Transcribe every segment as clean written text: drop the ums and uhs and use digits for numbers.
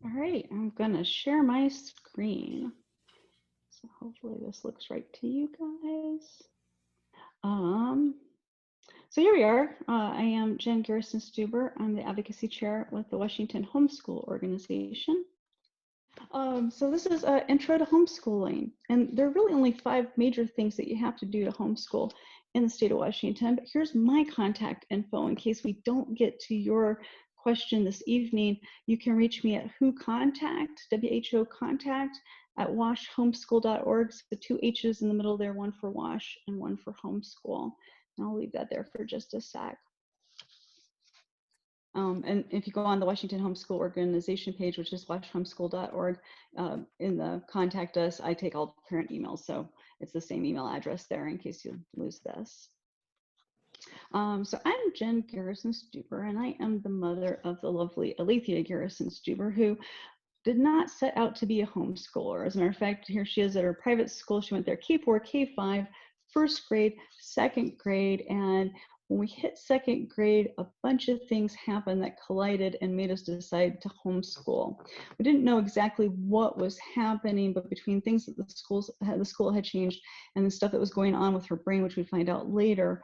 All right, I'm gonna share my screen. So hopefully this looks right to you guys. Um, so here we are. I am Jen Garrison Stuber. I'm the Advocacy Chair with the Washington Homeschool Organization. So this is an intro to homeschooling. And there are really only 5 major things that you have to do to homeschool in the state of Washington. But here's my contact info in case we don't get to your question this evening. You can reach me at whocontact, W-H-O contact, at washhomeschool.org. So 2 H's in the middle there, one for wash and one for homeschool. And I'll leave that there for just a sec. And if you go on the Washington Homeschool Organization page, which is washhomeschool.org, in the contact us, I take all parent emails. So it's the same email address there in case you lose this. So I'm Jen Garrison Stuber, and I am the mother of the lovely Alethea Garrison Stuber, who did not set out to be a homeschooler. As a matter of fact, here she is at her private school. She went there K4, K5, first grade, second grade, and when we hit second grade, a bunch of things happened that collided and made us decide to homeschool. We didn't know exactly what was happening, but between things that the school had changed and the stuff that was going on with her brain, which we'd find out later,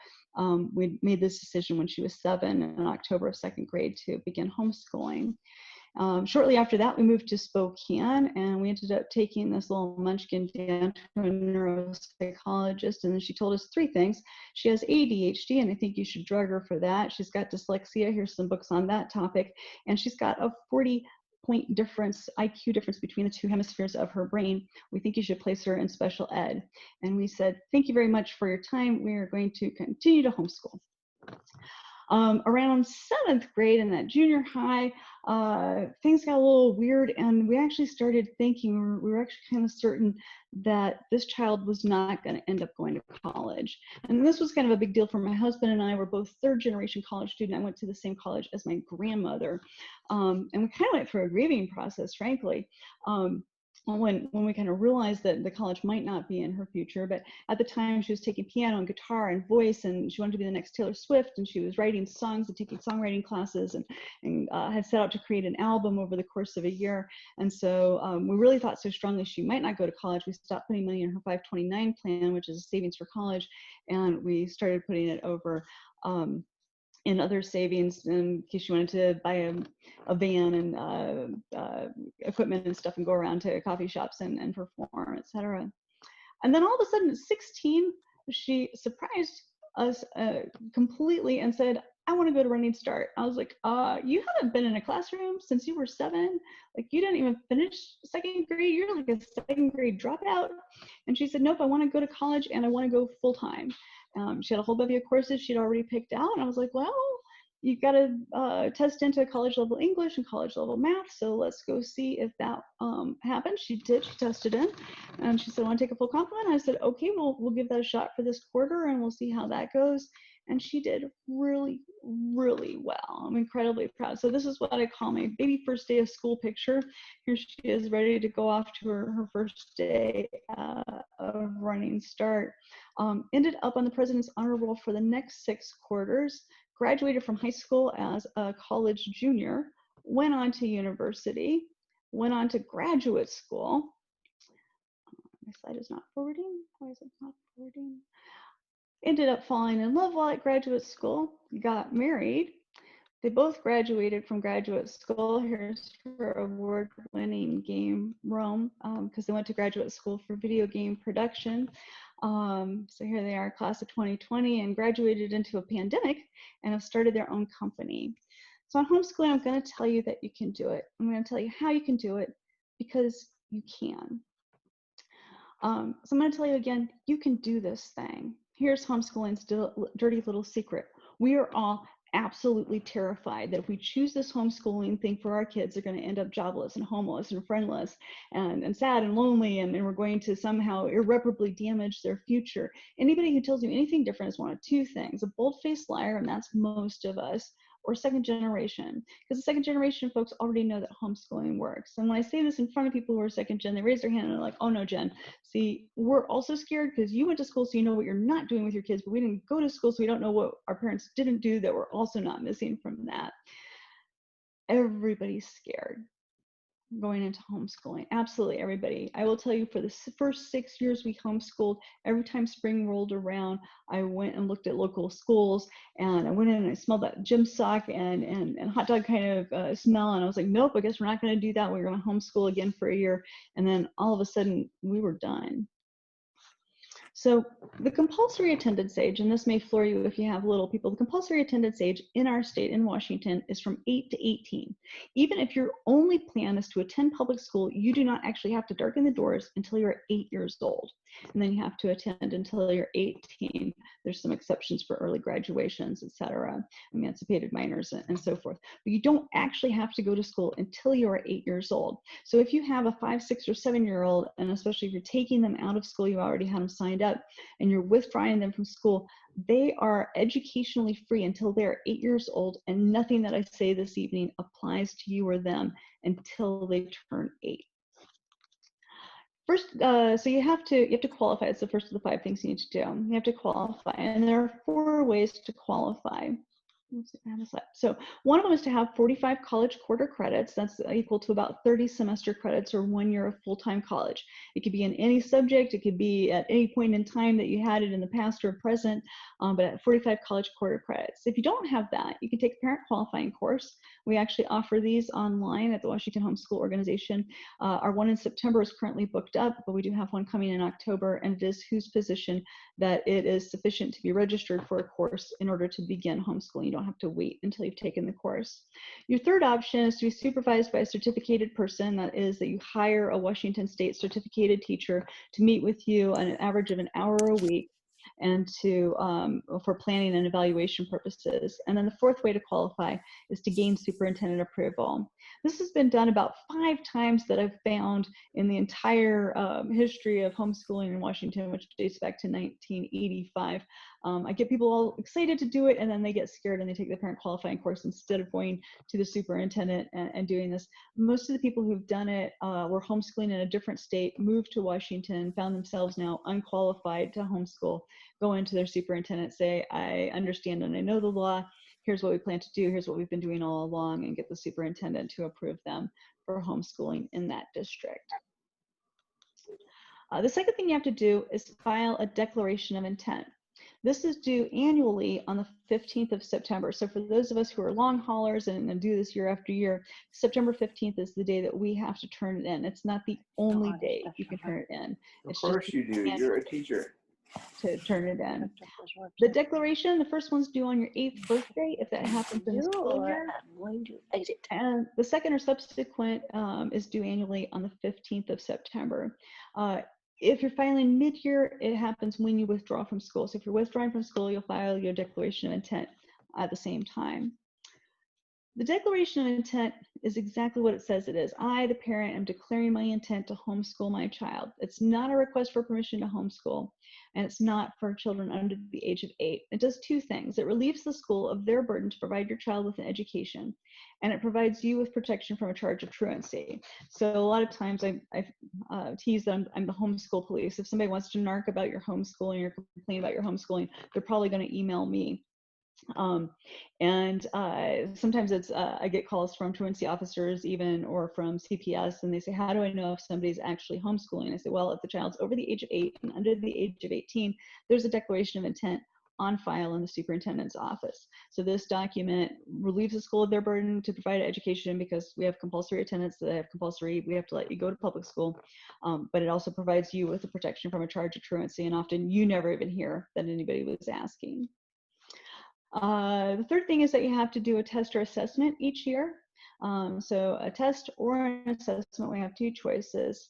we made this decision when she was 7 in October of second grade to begin homeschooling. Shortly after that, we moved to Spokane, and we ended up taking this little munchkin down to a neuropsychologist, and then she told us 3 things. She has ADHD, and I think you should drug her for that. She's got dyslexia. Here's some books on that topic. And she's got a 40-point difference, IQ difference between the 2 hemispheres of her brain. We think you should place her in special ed. And we said, thank you very much for your time. We are going to continue to homeschool. Around 7th grade in that junior high, things got a little weird, and we actually started thinking, we were actually kind of certain that this child was not going to end up going to college. And this was kind of a big deal for my husband and I. We're both 3rd generation college student. I went to the same college as my grandmother. And we kind of went through a grieving process, frankly. When we kind of realized that the college might not be in her future. But at the time, she was taking piano and guitar and voice, and she wanted to be the next Taylor Swift, and she was writing songs and taking songwriting classes, and had set out to create an album over the course of a year. And so we really thought so strongly she might not go to college. We stopped putting money in her 529 plan, which is a savings for college, and we started putting it over in other savings in case she wanted to buy a van and equipment and stuff and go around to coffee shops and perform, etc. And then all of a sudden at 16, she surprised us completely and said, I want to go to Running Start. I was like, you haven't been in a classroom since you were 7. Like, you didn't even finish second grade. You're like a second grade dropout. And she said, nope, I want to go to college and I want to go full time. She had a whole bevy of courses she'd already picked out. And I was like, well, you've got to test into college level English and college level math. So let's go see if that happens. She did. She tested in, and she said, I want to take a full complement. I said, okay, we'll give that a shot for this quarter, and we'll see how that goes. And she did really, really well. I'm incredibly proud. So this is what I call my baby first day of school picture. Here she is ready to go off to her first day of Running Start. Ended up on the President's Honor Roll for the next 6 quarters. Graduated from high school as a college junior, went on to university, went on to graduate school. My slide is not forwarding. Why is it not forwarding? Ended up falling in love while at graduate school, got married. They both graduated from graduate school. Here's her award-winning game, Rome, because they went to graduate school for video game production. So here they are, class of 2020, and graduated into a pandemic and have started their own company. So on homeschooling, I'm going to tell you that you can do it. I'm going to tell you how you can do it because you can. So I'm going to tell you again, you can do this thing. Here's homeschooling's dirty little secret. We are all absolutely terrified that if we choose this homeschooling thing for our kids, they're going to end up jobless and homeless and friendless and sad and lonely, and we're going to somehow irreparably damage their future. Anybody who tells you anything different is one of 2 things: a bold-faced liar, and that's most of us, or second generation, because the second generation folks already know that homeschooling works. And when I say this in front of people who are second gen, they raise their hand and they're like, oh no, Jen, see, we're also scared because you went to school so you know what you're not doing with your kids, but we didn't go to school so we don't know what our parents didn't do that we're also not missing from that. Everybody's scared. going into homeschooling? Absolutely, everybody. I will tell you, for the first 6 years we homeschooled, every time spring rolled around, I went and looked at local schools, and I went in and I smelled that gym sock and hot dog kind of smell, and I was like, nope, I guess we're not going to do that. We're going to homeschool again for a year. And then all of a sudden we were done. So the compulsory attendance age, and this may floor you if you have little people, the compulsory attendance age in our state, in Washington, is from 8 to 18. Even if your only plan is to attend public school, you do not actually have to darken the doors until you're 8 years old. And then you have to attend until you're 18. There's some exceptions for early graduations, et cetera, emancipated minors, and so forth. But you don't actually have to go to school until you're 8 years old. So if you have a 5, 6, or 7-year-old, and especially if you're taking them out of school, you already have them signed up, and you're withdrawing them from school, they are educationally free until they're 8 years old, and nothing that I say this evening applies to you or them until they turn 8. First, so you have to qualify. It's the first of the 5 things you need to do. You have to qualify, and there are 4 ways to qualify. Let's see if I have a slide. So one of them is to have 45 college quarter credits. That's equal to about 30 semester credits or 1 year of full-time college. It could be in any subject. It could be at any point in time that you had it in the past or present, but at 45 college quarter credits. If you don't have that, you can take a parent qualifying course. We actually offer these online at the Washington Homeschool Organization. Our one in September is currently booked up, but we do have one coming in October, and it is whose position that it is sufficient to be registered for a course in order to begin homeschooling. You don't have to wait until you've taken the course. Your third option is to be supervised by a certificated person. That is that you hire a Washington State certificated teacher to meet with you on an average of an hour a week, and to for planning and evaluation purposes. And then the fourth way to qualify is to gain superintendent approval. This has been done about 5 times that I've found in the entire history of homeschooling in Washington, which dates back to 1985. I get people all excited to do it, and then they get scared and they take the parent qualifying course instead of going to the superintendent and doing this. Most of the people who've done it were homeschooling in a different state, moved to Washington, found themselves now unqualified to homeschool, go into their superintendent, say, I understand and I know the law. Here's what we plan to do. Here's what we've been doing all along, and get the superintendent to approve them for homeschooling in that district. The second thing you have to do is file a declaration of intent. This is due annually on the 15th of September. So for those of us who are long haulers and do this year after year, September 15th is the day that we have to turn it in. It's not the only day you can turn it in. Of course you do. You're a teacher. To turn it in. The declaration, the first one's due on your 8th birthday, if that happens in the school year. And the second or subsequent is due annually on the 15th of September. If you're filing mid-year, it happens when you withdraw from school. So if you're withdrawing from school, you'll file your declaration of intent at the same time. The declaration of intent is exactly what it says it is. I, the parent, am declaring my intent to homeschool my child. It's not a request for permission to homeschool, and it's not for children under the age of 8. It does 2 things. It relieves the school of their burden to provide your child with an education, and it provides you with protection from a charge of truancy. So a lot of times I tease that I'm the homeschool police. If somebody wants to narc about your homeschooling or complain about your homeschooling, they're probably going to email me. Sometimes it's I get calls from truancy officers even, or from CPS, and they say, how do I know if somebody's actually homeschooling? I say, well, if the child's over the age of 8 and under the age of 18, there's a declaration of intent on file in the superintendent's office. So this document relieves the school of their burden to provide education, because we have compulsory attendance, that have compulsory, we have to let you go to public school, but it also provides you with the protection from a charge of truancy, and often you never even hear that anybody was asking. The third thing is that you have to do a test or assessment each year. So a test or an assessment, we have 2 choices.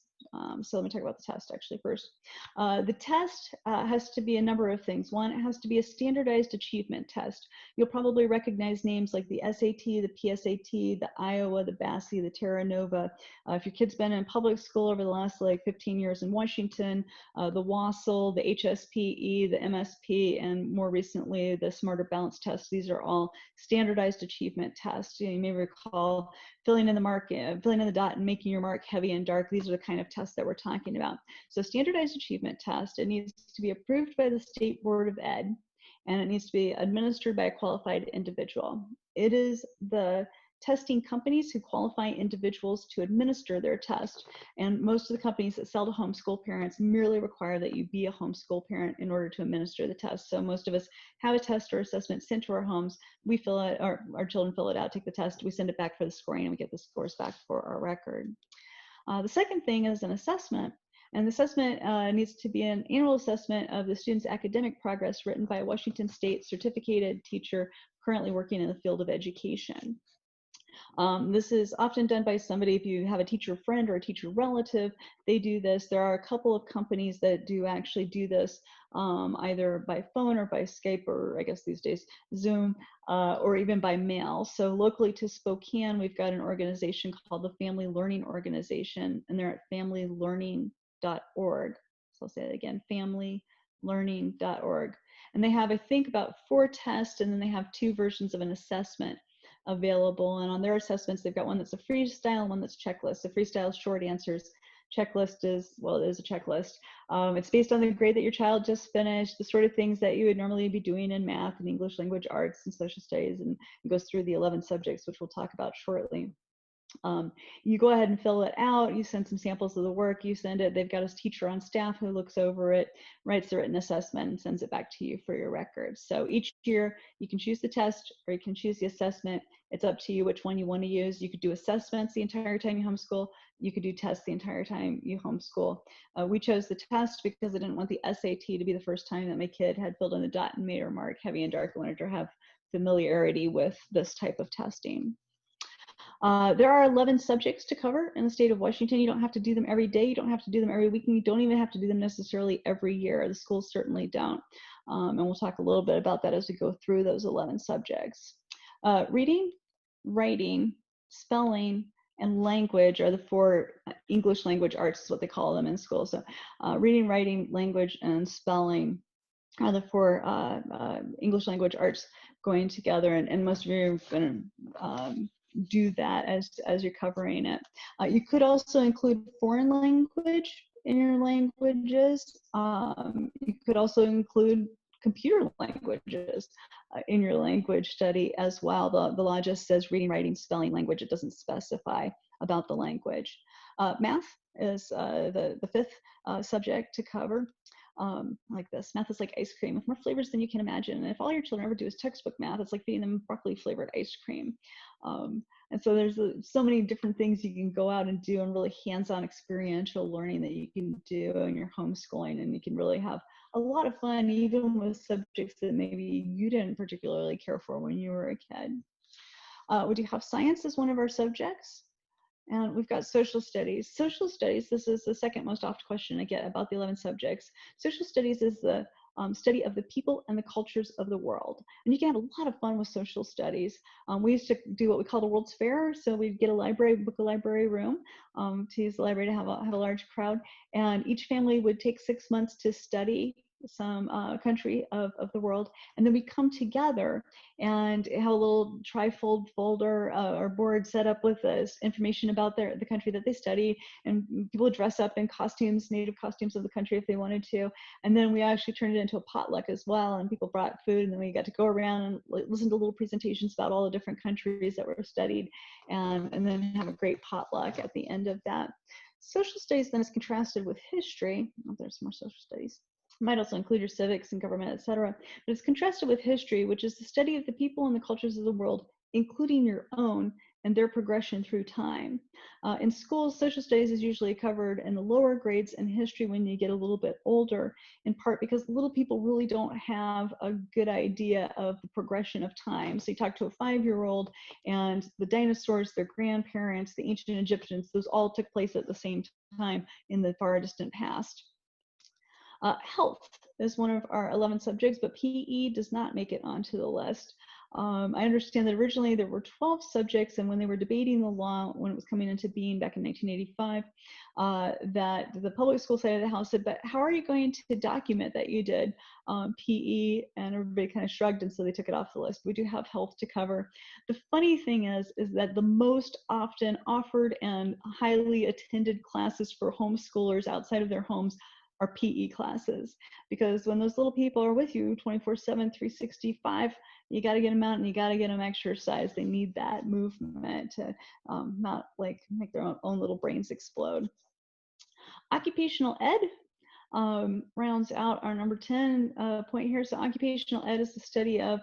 So let me talk about the test actually first. The test has to be a number of things. One, it has to be a standardized achievement test. You'll probably recognize names like the SAT, the PSAT, the Iowa, the BASI, the Terra Nova. If your kid's been in public school over the last 15 years in Washington, the WASL, the HSPE, the MSP, and more recently the Smarter Balance test. These are all standardized achievement tests. You may recall filling in the dot and making your mark heavy and dark. These are the kind of tests that we're talking about. So standardized achievement test, it needs to be approved by the State Board of Ed, and it needs to be administered by a qualified individual. It is the testing companies who qualify individuals to administer their test. And most of the companies that sell to homeschool parents merely require that you be a homeschool parent in order to administer the test. So most of us have a test or assessment sent to our homes. We fill it, our children fill it out, take the test, we send it back for the scoring, and we get the scores back for our record. The second thing is an assessment. And the assessment needs to be an annual assessment of the student's academic progress written by a Washington State certificated teacher currently working in the field of education. This is often done by somebody, if you have a teacher friend or a teacher relative, they do this. There are a couple of companies that do actually do this, either by phone or by Skype, or I guess these days Zoom, or even by mail. So locally to Spokane, we've got an organization called the Family Learning Organization, and they're at familylearning.org. So I'll say it again, familylearning.org. And they have, I think, about 4 tests, and then they have 2 versions of an assessment available. And on their assessments, they've got one that's a freestyle and one that's checklist. The freestyle is short answers. Checklist is, well, it is a checklist. It's based on the grade that your child just finished, the sort of things that you would normally be doing in math and English language arts and social studies, and it goes through the 11 subjects, which we'll talk about shortly. You go ahead and fill it out, you send some samples of the work, you send it, they've got a teacher on staff who looks over it, writes the written assessment, and sends it back to you for your records. So each year you can choose the test or you can choose the assessment. It's up to you which one you want to use. You could do assessments the entire time you homeschool. You could do tests the entire time you homeschool. We chose the test because I didn't want the SAT to be the first time that my kid had filled in the dot and made or mark heavy and dark. I wanted to have familiarity with this type of testing. There are 11 subjects to cover in the state of Washington. You don't have to do them every day. You don't have to do them every week. And you don't even have to do them necessarily every year. The schools certainly don't. And we'll talk a little bit about that as we go through those 11 subjects. Reading, writing, spelling, and language are the 4 English language arts, is what they call them in school. So reading, writing, language, and spelling are the 4 English language arts going together. And most of you are going to do that as you're covering it. You could also include foreign language in your languages. You could also include computer languages in your language study as well. The law just says reading, writing, spelling, language. It doesn't specify about the language. Math is the 5th subject to cover. Like this. Math is like ice cream with more flavors than you can imagine. And if all your children ever do is textbook math, it's like feeding them broccoli flavored ice cream. And so there's so many different things you can go out and do, and really hands-on experiential learning that you can do in your homeschooling. And you can really have a lot of fun, even with subjects that maybe you didn't particularly care for when you were a kid. We do have science as one of our subjects. And we've got social studies. Social studies, this is the second most often question I get about the 11 subjects. Social studies is the study of the people and the cultures of the world. And you can have a lot of fun with social studies. We used to do what we call the World's Fair. So we'd get a library, book a library room to use the library to have a large crowd. And each family would take 6 months to study some country of the world, and then we come together and have a little trifold folder or board set up with this information about the country that they study, and people would dress up in costumes, native costumes of the country if they wanted to, and then we actually turned it into a potluck as well, and people brought food, and then we got to go around and listen to little presentations about all the different countries that were studied, and then have a great potluck at the end of that. Social studies then is contrasted with history. Oh, there's more social studies. Might also include your civics and government, etc. But it's contrasted with history, which is the study of the people and the cultures of the world, including your own and their progression through time. In schools, social studies is usually covered in the lower grades, and history when you get a little bit older, in part because little people really don't have a good idea of the progression of time. So you talk to a 5-year-old, and the dinosaurs, their grandparents, the ancient Egyptians, those all took place at the same time in the far distant past. Health is one of our 11 subjects, but PE does not make it onto the list. I understand that originally there were 12 subjects, and when they were debating the law, when it was coming into being back in 1985, that the public school side of the house said, but how are you going to document that you did PE? And everybody kind of shrugged, and so they took it off the list. We do have health to cover. The funny thing is that the most often offered and highly attended classes for homeschoolers outside of their homes are PE classes, because when those little people are with you 24/7, 365, you got to get them out and you got to get them exercise. They need that movement to not like make their own little brains explode. Occupational ed rounds out our number 10 point here. So occupational ed is the study of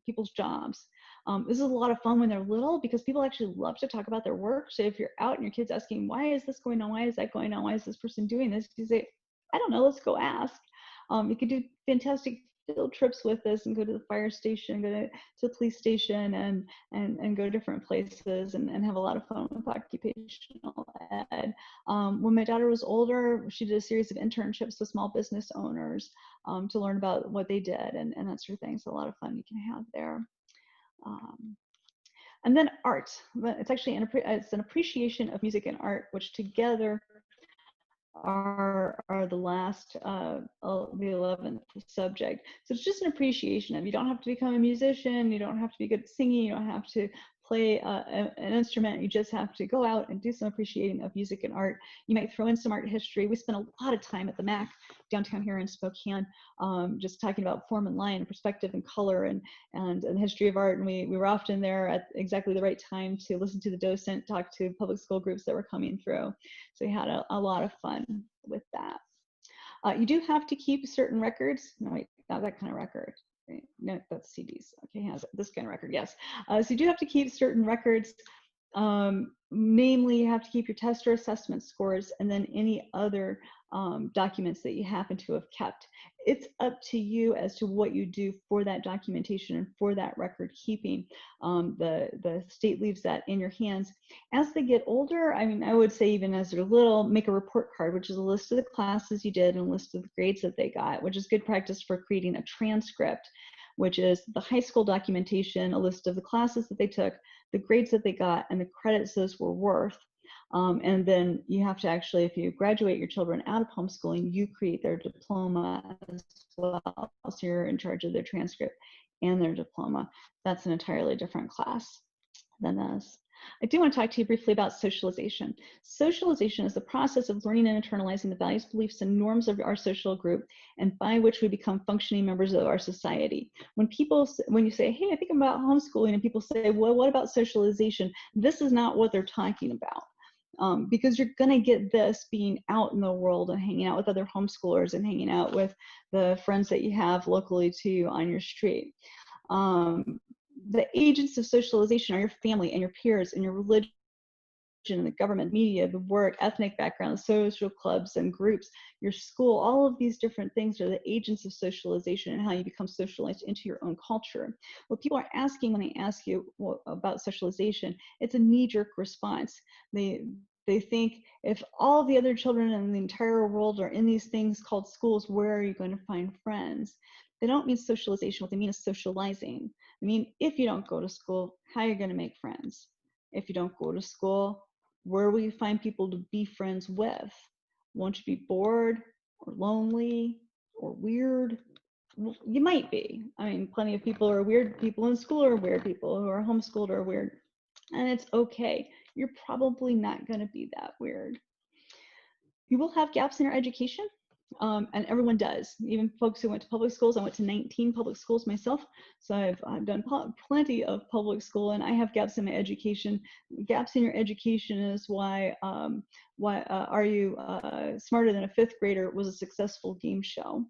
people's jobs. This is a lot of fun when they're little because people actually love to talk about their work. So if you're out and your kid's asking, why is this going on? Why is that going on? Why is this person doing this? You say, I don't know, let's go ask. You could do fantastic field trips with this and go to the fire station, go to the police station and go to different places and have a lot of fun with occupational ed. When my daughter was older, she did a series of internships with small business owners to learn about what they did and that sort of thing. So a lot of fun you can have there. And then art. It's actually it's an appreciation of music and art, which together are the last, the 11th subject. So it's just an appreciation of, you don't have to become a musician, you don't have to be good at singing, you don't have to play an instrument, you just have to go out and do some appreciating of music and art. You might throw in some art history. We spent a lot of time at the MAC downtown here in Spokane, just talking about form and line and perspective and color and the history of art. And we were often there at exactly the right time to listen to the docent, talk to public school groups that were coming through. So we had a lot of fun with that. You do have to keep certain records. No, wait, not that kind of record. No, that's CDs. Okay, has this kind of record, yes. So you do have to keep certain records. Namely, you have to keep your test or assessment scores and then any other documents that you happen to have kept. It's up to you as to what you do for that documentation and for that record keeping. The state leaves that in your hands. As they get older, I mean, I would say even as they're little, make a report card, which is a list of the classes you did and a list of the grades that they got, which is good practice for creating a transcript, which is the high school documentation, a list of the classes that they took, the grades that they got, and the credits those were worth. And then you have to actually, if you graduate your children out of homeschooling, you create their diploma as well. So you're in charge of their transcript and their diploma. That's an entirely different class than this. I do want to talk to you briefly about socialization. Socialization is the process of learning and internalizing the values, beliefs, and norms of our social group, and by which we become functioning members of our society. When you say, hey, I think about homeschooling, and people say, well, what about socialization? This is not what they're talking about. Because you're going to get this being out in the world and hanging out with other homeschoolers and hanging out with the friends that you have locally to you on your street. The agents of socialization are your family and your peers and your religion and the government, media, the work, ethnic background, social clubs and groups, your school. All of these different things are the agents of socialization and how you become socialized into your own culture. What people are asking when they ask you about socialization, it's a knee-jerk response. They think, if all the other children in the entire world are in these things called schools, where are you going to find friends? They don't mean socialization. What they mean is socializing. I mean, if you don't go to school, how are you going to make friends? If you don't go to school, where will you find people to be friends with? Won't you be bored or lonely or weird? Well, you might be. I mean, plenty of people are weird. People in school are weird. People who are homeschooled are weird. And it's okay. You're probably not going to be that weird. You will have gaps in your education. And everyone does, even folks who went to public schools. I went to 19 public schools myself, so I've done plenty of public school, and I have gaps in my education. Gaps in your education is why Are You Smarter Than a Fifth Grader was a successful game show.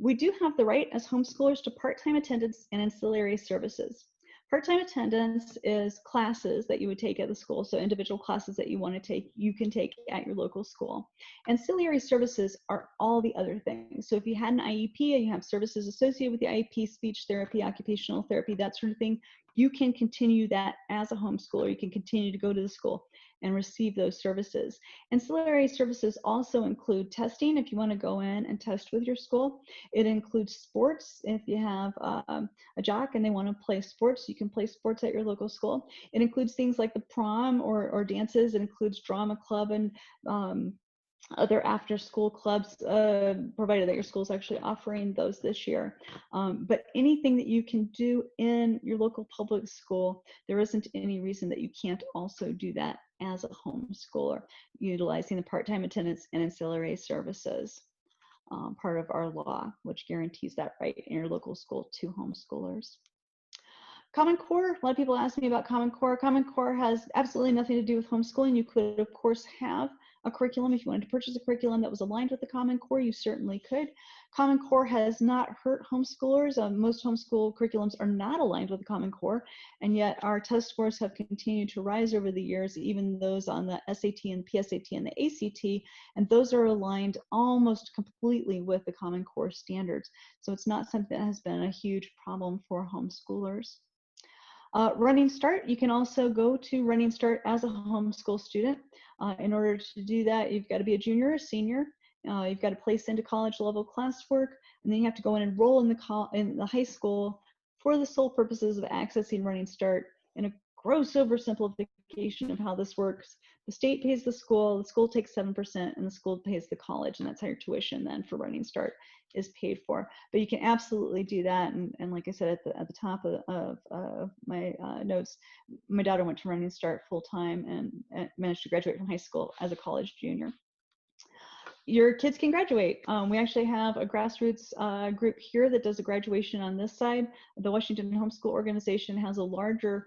We do have the right as homeschoolers to part-time attendance and ancillary services. Part-time attendance is classes that you would take at the school, so individual classes that you want to take, you can take at your local school. Ancillary services are all the other things. So if you had an IEP and you have services associated with the IEP, speech therapy, occupational therapy, that sort of thing, you can continue that as a homeschooler. You can continue to go to the school and receive those services. Ancillary services also include testing if you want to go in and test with your school. It includes sports. If you have a jock and they want to play sports, you can play sports at your local school. It includes things like the prom or dances. It includes drama club and other after-school clubs, provided that your school is actually offering those this year. But anything that you can do in your local public school, there isn't any reason that you can't also do that as a homeschooler, utilizing the part-time attendance and ancillary services, part of our law, which guarantees that right in your local school to homeschoolers. Common Core, a lot of people ask me about Common Core. Common Core has absolutely nothing to do with homeschooling. You could, of course, have a curriculum. If you wanted to purchase a curriculum that was aligned with the Common Core, you certainly could. Common Core has not hurt homeschoolers. Most homeschool curriculums are not aligned with the Common Core, and yet our test scores have continued to rise over the years, even those on the SAT and PSAT and the ACT, and those are aligned almost completely with the Common Core standards. So it's not something that has been a huge problem for homeschoolers. Running Start, you can also go to Running Start as a homeschool student. In order to do that, you've got to be a junior or senior. You've got to place into college level classwork, and then you have to go and enroll in the high school for the sole purposes of accessing Running Start. In a gross oversimplification of how this works, the state pays the school takes 7%, and the school pays the college, and that's how your tuition then for Running Start is paid for. But you can absolutely do that, and like I said at the top of my notes, my daughter went to Running Start full time and managed to graduate from high school as a college junior. Your kids can graduate. We actually have a grassroots group here that does a graduation on this side. The Washington Homeschool Organization has a larger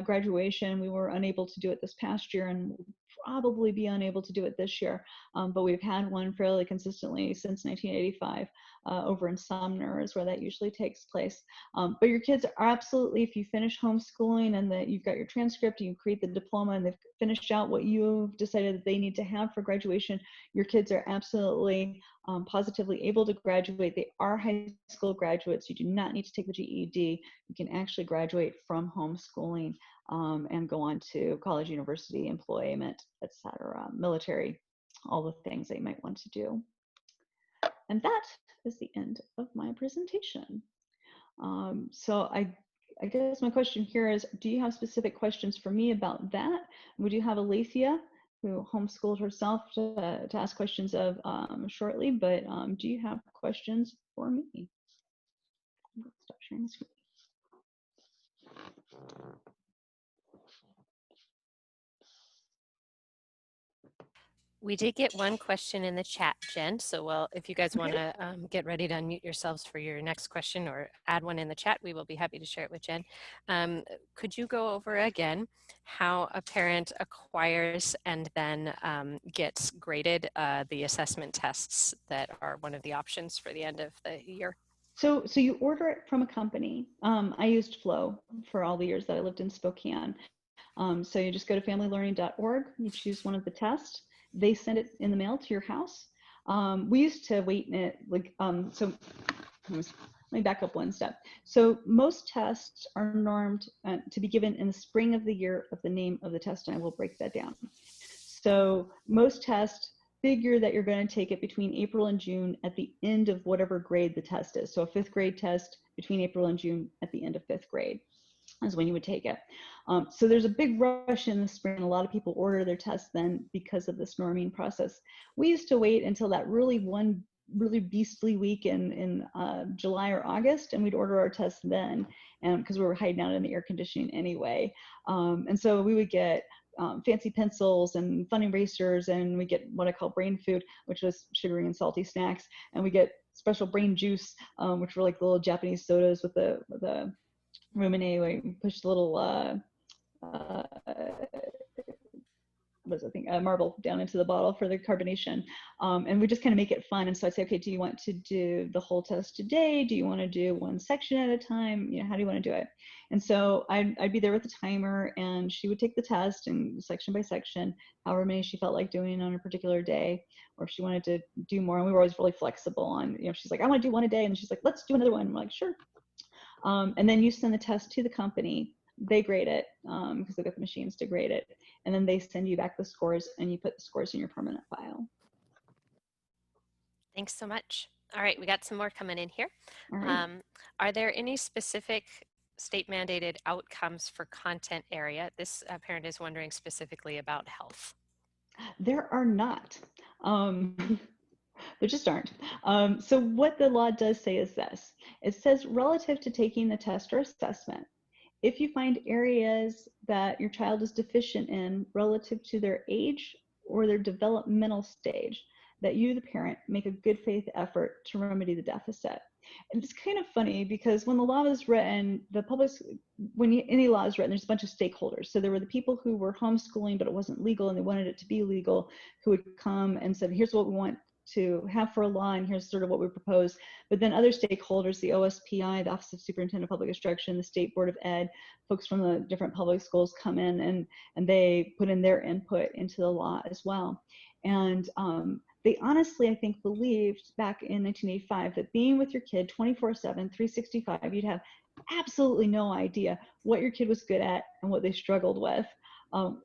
graduation. We were unable to do it this past year and probably be unable to do it this year, but we've had one fairly consistently since 1985 over in Sumner is where that usually takes place. But your kids are absolutely, if you finish homeschooling and that you've got your transcript and you create the diploma and they've finished out what you've decided that they need to have for graduation, your kids are absolutely positively able to graduate. They are high school graduates. You do not need to take the GED. You can actually graduate from homeschooling and go on to college, university, employment, etc., military, all the things that you might want to do. And that is the end of my presentation. So I guess my question here is, do you have specific questions for me about that? We do have Alethea, who homeschooled herself, to ask questions of shortly, but do you have questions for me? Stop sharing the screen. We did get one question in the chat, Jen. So, well, if you guys want to get ready to unmute yourselves for your next question or add one in the chat, we will be happy to share it with Jen. Could you go over again how a parent acquires and then gets graded the assessment tests that are one of the options for the end of the year? So you order it from a company. I used Flow for all the years that I lived in Spokane. So you just go to familylearning.org, you choose one of the tests, they send it in the mail to your house. We used to wait in it, so let me back up one step. So most tests are normed to be given in the spring of the year of the name of the test, and I will break that down. So most tests figure that you're going to take it between April and June at the end of whatever grade the test is. So a 5th grade test between April and June at the end of 5th grade is when you would take it. So there's a big rush in the spring. A lot of people order their tests then because of this norming process. We used to wait until that really beastly week in July or August, and we'd order our tests then, and because we were hiding out in the air conditioning anyway. And so we would get fancy pencils and fun erasers, and we get what I call brain food, which was sugary and salty snacks, and we get special brain juice, which were like the little Japanese sodas with the Rumine, where you push the little what is the thing, marble down into the bottle for the carbonation, and we just kind of make it fun. And so I'd say, okay, do you want to do the whole test today? Do you want to do one section at a time? You know, how do you want to do it? And so I'd be there with the timer, and she would take the test and section by section, however many she felt like doing on a particular day, or if she wanted to do more. And we were always really flexible on, you know, she's like, I want to do one a day, and she's like, let's do another one. I'm like, sure. And then you send the test to the company. They grade it because they've got the machines to grade it. And then they send you back the scores, and you put the scores in your permanent file. Thanks so much. All right, we got some more coming in here. All right. Are there any specific state mandated outcomes for content area? This parent is wondering specifically about health. There are not. There just aren't. So what the law does say is this. It says relative to taking the test or assessment, if you find areas that your child is deficient in relative to their age or their developmental stage, that you, the parent, make a good faith effort to remedy the deficit. And it's kind of funny because when the law was written, any law is written, there's a bunch of stakeholders. So there were the people who were homeschooling, but it wasn't legal and they wanted it to be legal, who would come and said, here's what we want to have for a law, and here's sort of what we propose. But then other stakeholders, the OSPI, the Office of Superintendent of Public Instruction, the State Board of Ed, folks from the different public schools come in and they put in their input into the law as well. And they honestly, I think, believed back in 1985 that being with your kid 24/7, 365, you'd have absolutely no idea what your kid was good at and what they struggled with,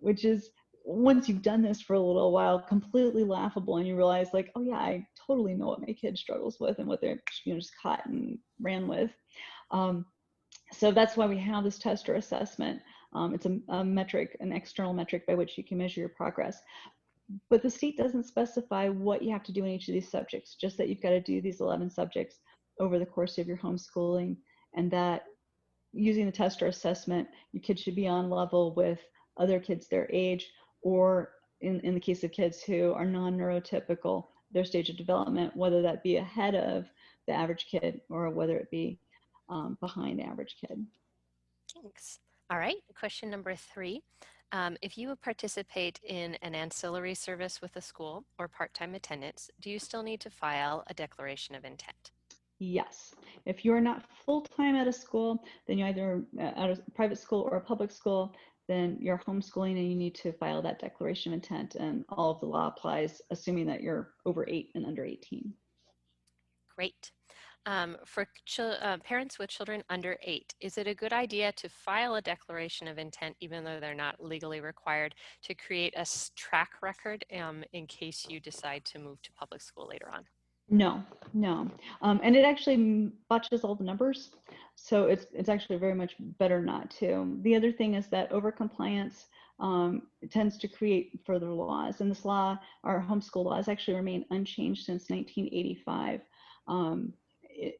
which is, once you've done this for a little while, completely laughable, and you realize like, oh yeah, I totally know what my kid struggles with and what they're just caught and ran with. So that's why we have this test or assessment. It's a metric, an external metric by which you can measure your progress. But the state doesn't specify what you have to do in each of these subjects, just that you've got to do these 11 subjects over the course of your homeschooling, and that using the test or assessment, your kid should be on level with other kids their age, or in the case of kids who are non-neurotypical, their stage of development, whether that be ahead of the average kid or whether it be behind the average kid. Thanks. All right, question number 3. If you would participate in an ancillary service with a school or part-time attendance, do you still need to file a declaration of intent? Yes. If you're not full-time at a school, then you're either at a private school or a public school, then you're homeschooling and you need to file that declaration of intent, and all of the law applies, assuming that you're over 8 and under 18. Great. For parents with children under 8, is it a good idea to file a declaration of intent even though they're not legally required, to create a track record in case you decide to move to public school later on? No. And it actually botches all the numbers. So it's actually very much better not to. The other thing is that overcompliance tends to create further laws. And this law, our homeschool laws, actually remain unchanged since 1985.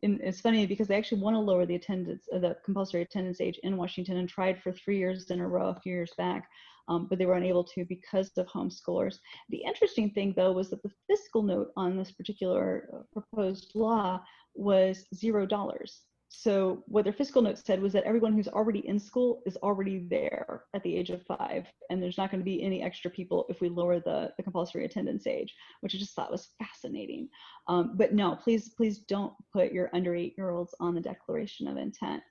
It's funny because they actually want to lower the compulsory attendance age in Washington, and tried for 3 years in a row a few years back, but they were unable to because of homeschoolers. The interesting thing, though, was that the fiscal note on this particular proposed law was $0. So what their fiscal note said was that everyone who's already in school is already there at the age of 5, and there's not going to be any extra people if we lower the compulsory attendance age, which I just thought was fascinating. But no, please don't put your under 8-year-olds on the declaration of intent,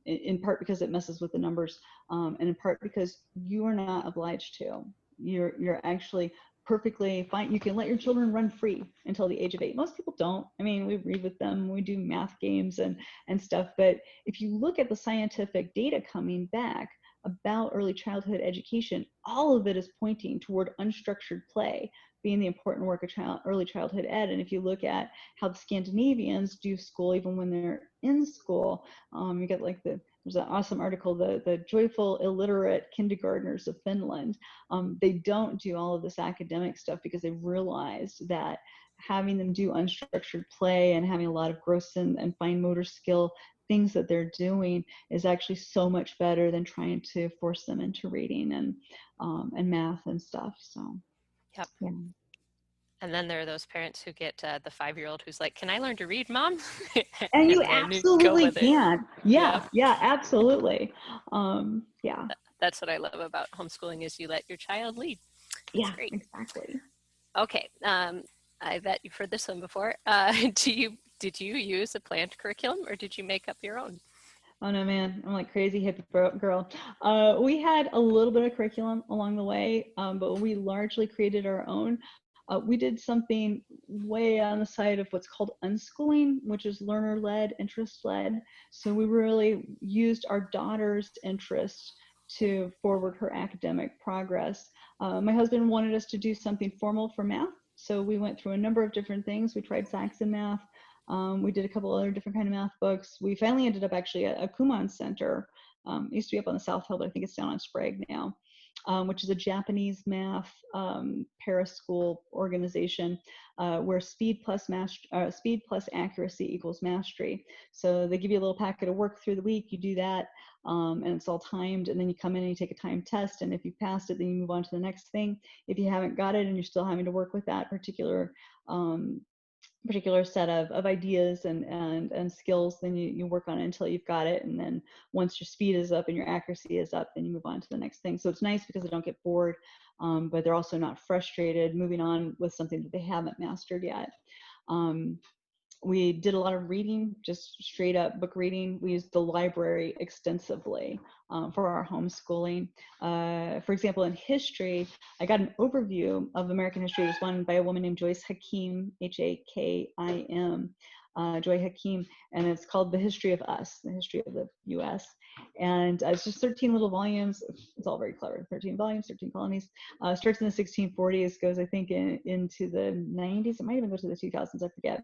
in part because it messes with the numbers, and in part because you are not obliged to. You're actually perfectly fine. You can let your children run free until the age of 8. Most people don't. I mean, we read with them, we do math games and stuff. But if you look at the scientific data coming back about early childhood education, all of it is pointing toward unstructured play being the important work of early childhood ed. And if you look at how the Scandinavians do school, even when they're in school, you get like there's an awesome article, the joyful illiterate kindergartners of Finland. They don't do all of this academic stuff because they realized that having them do unstructured play and having a lot of gross and fine motor skill things that they're doing is actually so much better than trying to force them into reading and math and stuff. So, yep. Yeah. And then there are those parents who get the 5-year-old who's like, "Can I learn to read, Mom?" And you then absolutely can. Yeah, Yep. yeah, absolutely. Yeah. That's what I love about homeschooling, is you let your child lead. That's Yeah, great. exactly. Okay. I bet you've heard this one before. Did you use a planned curriculum, or did you make up your own? Oh no, man, I'm like crazy hippie girl. We had a little bit of curriculum along the way, but we largely created our own. We did something way on the side of what's called unschooling, which is learner-led, interest-led. So we really used our daughter's interest to forward her academic progress. My husband wanted us to do something formal for math, so we went through a number of different things. We tried Saxon math. We did a couple other different kind of math books. We finally ended up actually at a Kumon Center. It used to be up on the South Hill, but I think it's down on Sprague now. which is a Japanese math para-school organization where speed plus accuracy equals mastery. So they give you a little packet of work through the week. You do that, and it's all timed. And then you come in and you take a timed test. And if you passed it, then you move on to the next thing. If you haven't got it and you're still having to work with that particular set of ideas and skills, then you work on it until you've got it. And then once your speed is up and your accuracy is up, then you move on to the next thing. So it's nice because they don't get bored, but they're also not frustrated moving on with something that they haven't mastered yet. We did a lot of reading, just straight up book reading. We used the library extensively for our homeschooling. For example, in history, I got an overview of American history. It was one by a woman named Joyce Hakim, Hakim, Joy Hakim, and it's called The History of Us, the history of the U.S. And it's just 13 little volumes. It's all very clever. 13 volumes, 13 colonies. Starts in the 1640s, goes, I think, into the 90s. It might even go to the 2000s, I forget.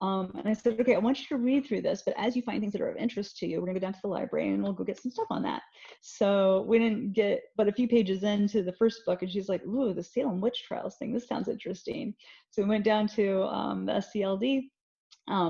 And I said, okay, I want you to read through this, but as you find things that are of interest to you, we're gonna go down to the library and we'll go get some stuff on that. So we didn't get but a few pages into the first book, and she's like, ooh, the Salem witch trials thing, this sounds interesting. So we went down to the SCLD,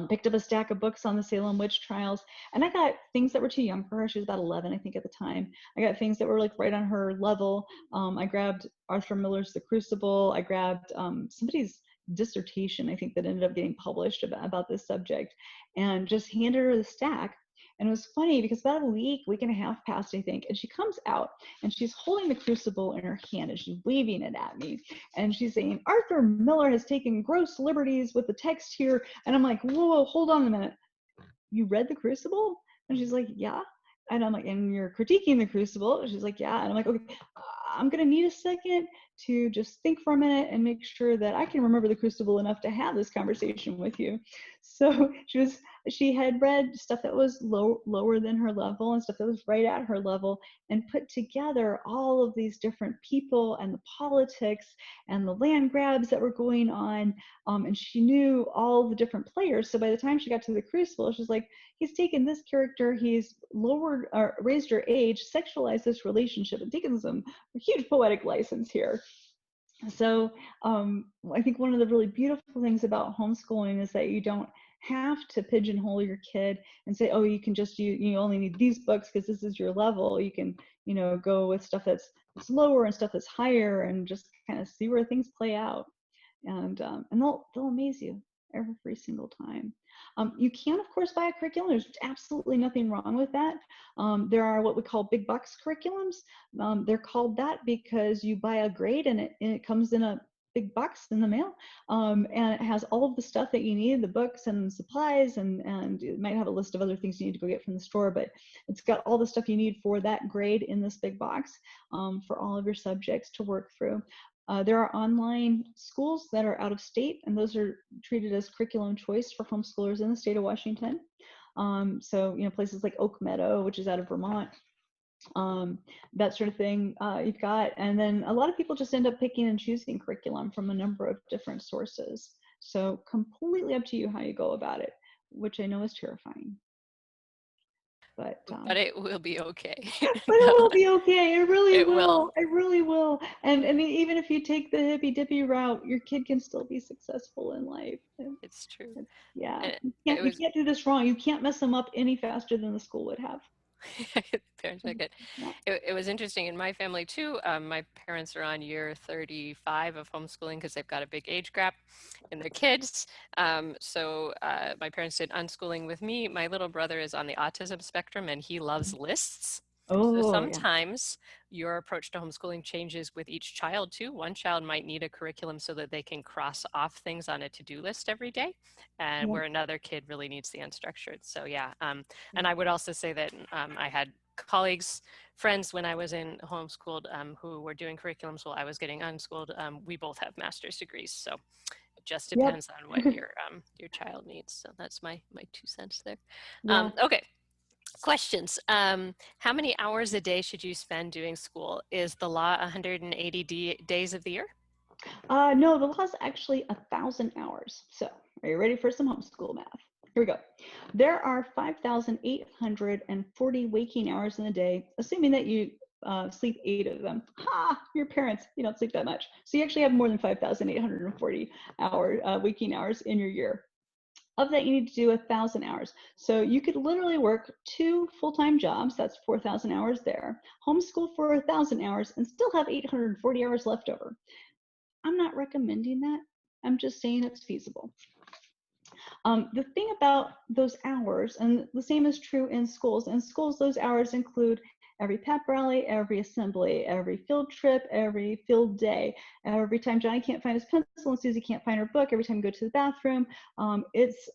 picked up a stack of books on the Salem witch trials, and I got things that were too young for her. She was about 11, I think, at the time. I got things that were like right on her level. I grabbed Arthur Miller's The Crucible. I grabbed somebody's dissertation, I think, that ended up getting published about this subject, and just handed her the stack. And it was funny because about a week and a half passed, I think, and she comes out and she's holding the Crucible in her hand and she's waving it at me. And she's saying, Arthur Miller has taken gross liberties with the text here. And I'm like, whoa, hold on a minute. You read the Crucible? And she's like, yeah. And I'm like, and you're critiquing the Crucible? And she's like, yeah. And I'm like, okay, I'm gonna need a second to just think for a minute and make sure that I can remember the Crucible enough to have this conversation with you. So she had read stuff that was lower than her level and stuff that was right at her level, and put together all of these different people and the politics and the land grabs that were going on. And she knew all the different players. So by the time she got to the Crucible, she's like, he's taken this character, he's lowered or raised her age, sexualized this relationship, and taken some huge poetic license here. So I think one of the really beautiful things about homeschooling is that you don't have to pigeonhole your kid and say, oh, you can just, you only need these books because this is your level. You can, go with stuff that's lower and stuff that's higher, and just kind of see where things play out. And they'll amaze you every single time. You can, of course, buy a curriculum. There's absolutely nothing wrong with that. There are what we call big box curriculums. They're called that because you buy a grade and it comes in a big box in the mail, and it has all of the stuff that you need, the books and supplies, and it might have a list of other things you need to go get from the store, but it's got all the stuff you need for that grade in this big box, for all of your subjects to work through. There are online schools that are out of state, and those are treated as curriculum choice for homeschoolers in the state of Washington. So, places like Oak Meadow, which is out of Vermont, that sort of thing you've got. And then a lot of people just end up picking and choosing curriculum from a number of different sources. So completely up to you how you go about it, which I know is terrifying. But it will be okay. But it will be okay. It really will. It really will. And I mean, even if you take the hippy dippy route, your kid can still be successful in life. It's true. Yeah. You can't do this wrong. You can't mess them up any faster than the school would have. Parents make it. Yeah. It was interesting in my family too. My parents are on year 35 of homeschooling because they've got a big age gap in their kids. So my parents did unschooling with me. My little brother is on the autism spectrum and he loves lists. Oh, so sometimes your approach to homeschooling changes with each child too. One child might need a curriculum so that they can cross off things on a to-do list every day, and where another kid really needs the unstructured. So and I would also say that I had colleagues, friends when I was in homeschooled who were doing curriculums while I was getting unschooled. We both have master's degrees, so it just depends on what your child needs. So that's my 2 cents there. Okay. Questions. How many hours a day should you spend doing school? Is the law 180 days of the year? No, the law is actually 1,000 hours. So are you ready for some homeschool math? Here we go. There are 5,840 waking hours in a day, assuming that you sleep 8 of them. Ha! Your parents, you don't sleep that much. So you actually have more than 5,840 waking hours in your year. Of that, you need to do 1,000 hours. So you could literally work 2 full-time jobs, that's 4,000 hours there, homeschool for 1,000 hours, and still have 840 hours left over. I'm not recommending that. I'm just saying it's feasible. The thing about those hours, and the same is true in schools, those hours include every pep rally, every assembly, every field trip, every field day, every time Johnny can't find his pencil and Susie can't find her book, every time you go to the bathroom. I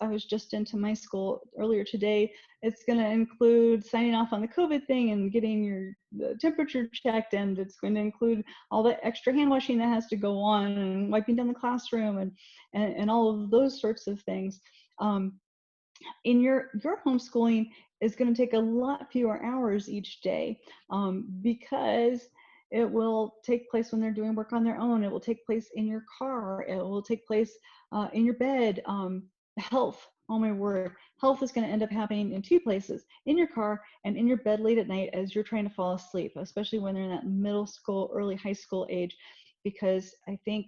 was just into my school earlier today. It's going to include signing off on the COVID thing and getting your temperature checked, and it's going to include all the extra hand washing that has to go on, and wiping down the classroom, and all of those sorts of things. In your homeschooling is going to take a lot fewer hours each day, because it will take place when they're doing work on their own. It will take place in your car. It will take place in your bed. Health, oh my word, health is going to end up happening in 2 places: in your car and in your bed late at night as you're trying to fall asleep, especially when they're in that middle school, early high school age, because I think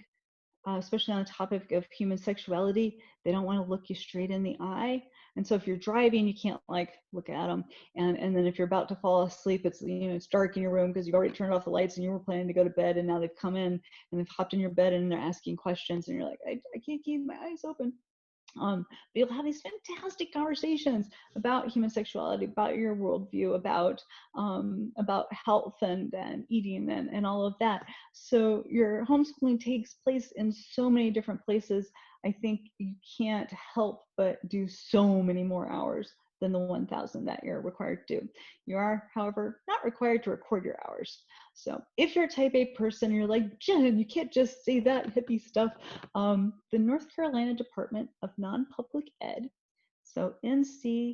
especially on the topic of human sexuality, they don't want to look you straight in the eye. And so if you're driving, you can't like look at them. And then if you're about to fall asleep, it's, you know, it's dark in your room because you've already turned off the lights and you were planning to go to bed, and now they've come in and they've hopped in your bed and they're asking questions, and you're like, I can't keep my eyes open. But you'll have these fantastic conversations about human sexuality, about your worldview, about health and eating and all of that. So your homeschooling takes place in so many different places. I think you can't help but do so many more hours than the 1,000 that you're required to do. You are, however, not required to record your hours. So if you're a type A person, you're like, Jen, you can't just say that hippie stuff. The North Carolina Department of Non-Public Ed, so NCDPE,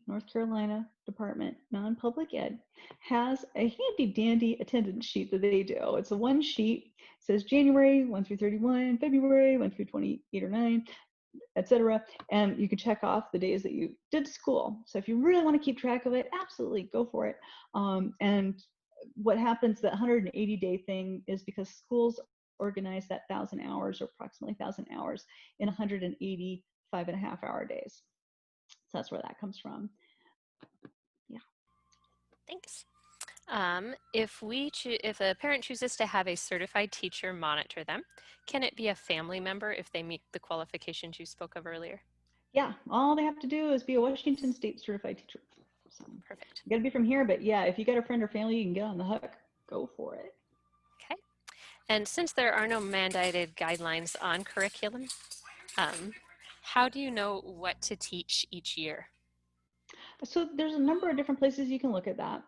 North Carolina Department Non-Public Ed, has a handy dandy attendance sheet that they do. It's a 1 sheet. It says January 1 through 31, February 1 through 28 or 9, etc. And you can check off the days that you did school. So if you really want to keep track of it, absolutely go for it. And what happens, that 180-day thing, is because schools organize that 1,000 hours, or approximately 1,000 hours, in 185.5-hour days. So that's where that comes from. Yeah. Thanks. If a parent chooses to have a certified teacher monitor them, can it be a family member if they meet the qualifications you spoke of earlier? Yeah, all they have to do is be a Washington State certified teacher. So Perfect. you got to be from here, but yeah, if you got a friend or family, you can get on the hook. Go for it. Okay. And since there are no mandated guidelines on curriculum, how do you know what to teach each year? So there's a number of different places you can look at that.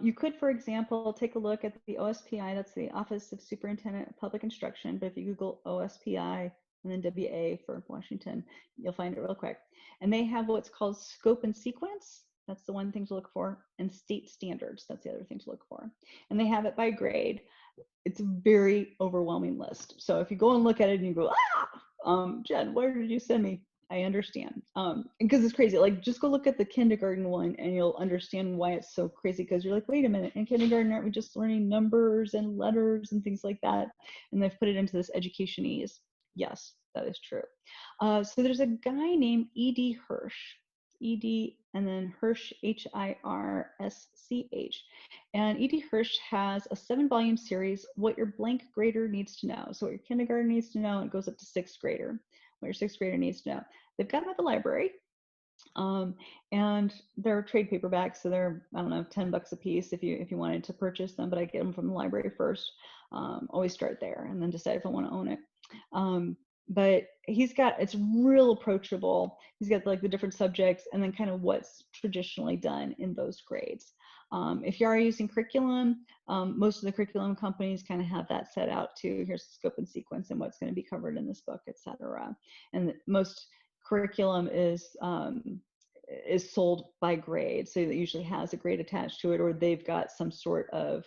You could, for example, take a look at the OSPI, that's the Office of Superintendent of Public Instruction, but if you Google OSPI and then WA for Washington, you'll find it real quick. And they have what's called scope and sequence. That's the one thing to look for, and state standards. That's the other thing to look for. And they have it by grade. It's a very overwhelming list. So if you go and look at it and you go, Jen, where did you send me? I understand, because it's crazy. Like, just go look at the kindergarten one and you'll understand why it's so crazy, because you're like, wait a minute, in kindergarten, aren't we just learning numbers and letters and things like that? And they've put it into this educationese. Yes, that is true. So there's a guy named E.D. Hirsch, E.D. and then Hirsch, Hirsch. And E.D. Hirsch has a 7-volume series, What Your Blank Grader Needs to Know. So what your kindergarten needs to know, and it goes up to 6th grader, what your 6th grader needs to know. They've got them at the library, and they're trade paperbacks, so they're, I don't know, $10 a piece if you wanted to purchase them, but I get them from the library first. Always start there and then decide if I want to own it. But it's real approachable. He's got like the different subjects and then kind of what's traditionally done in those grades. If you are using curriculum, most of the curriculum companies kind of have that set out too. Here's the scope and sequence and what's going to be covered in this book, etc. And most curriculum is sold by grade, so it usually has a grade attached to it, or they've got some sort of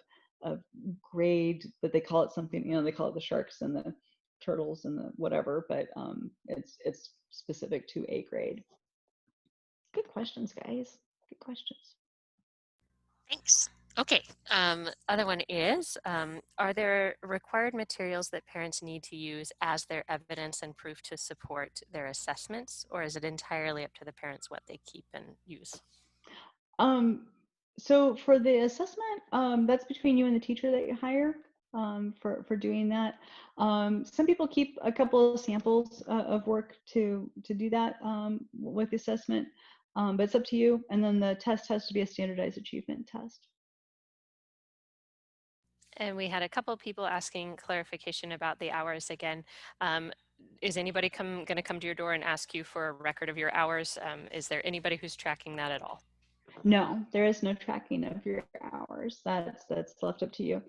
grade, but they call it something, they call it the sharks and the turtles and the whatever, but it's specific to a grade. Good questions, guys. Good questions. Thanks. Okay. Other one is, are there required materials that parents need to use as their evidence and proof to support their assessments, or is it entirely up to the parents what they keep and use? Um, so for the assessment, that's between you and the teacher that you hire for doing that. Some people keep a couple of samples of work to do that with the assessment, but it's up to you. And then the test has to be a standardized achievement test. And we had a couple people asking clarification about the hours again. Is anybody going to come to your door and ask you for a record of your hours? Is there anybody who's tracking that at all? No, there is no tracking of your hours. That's left up to you.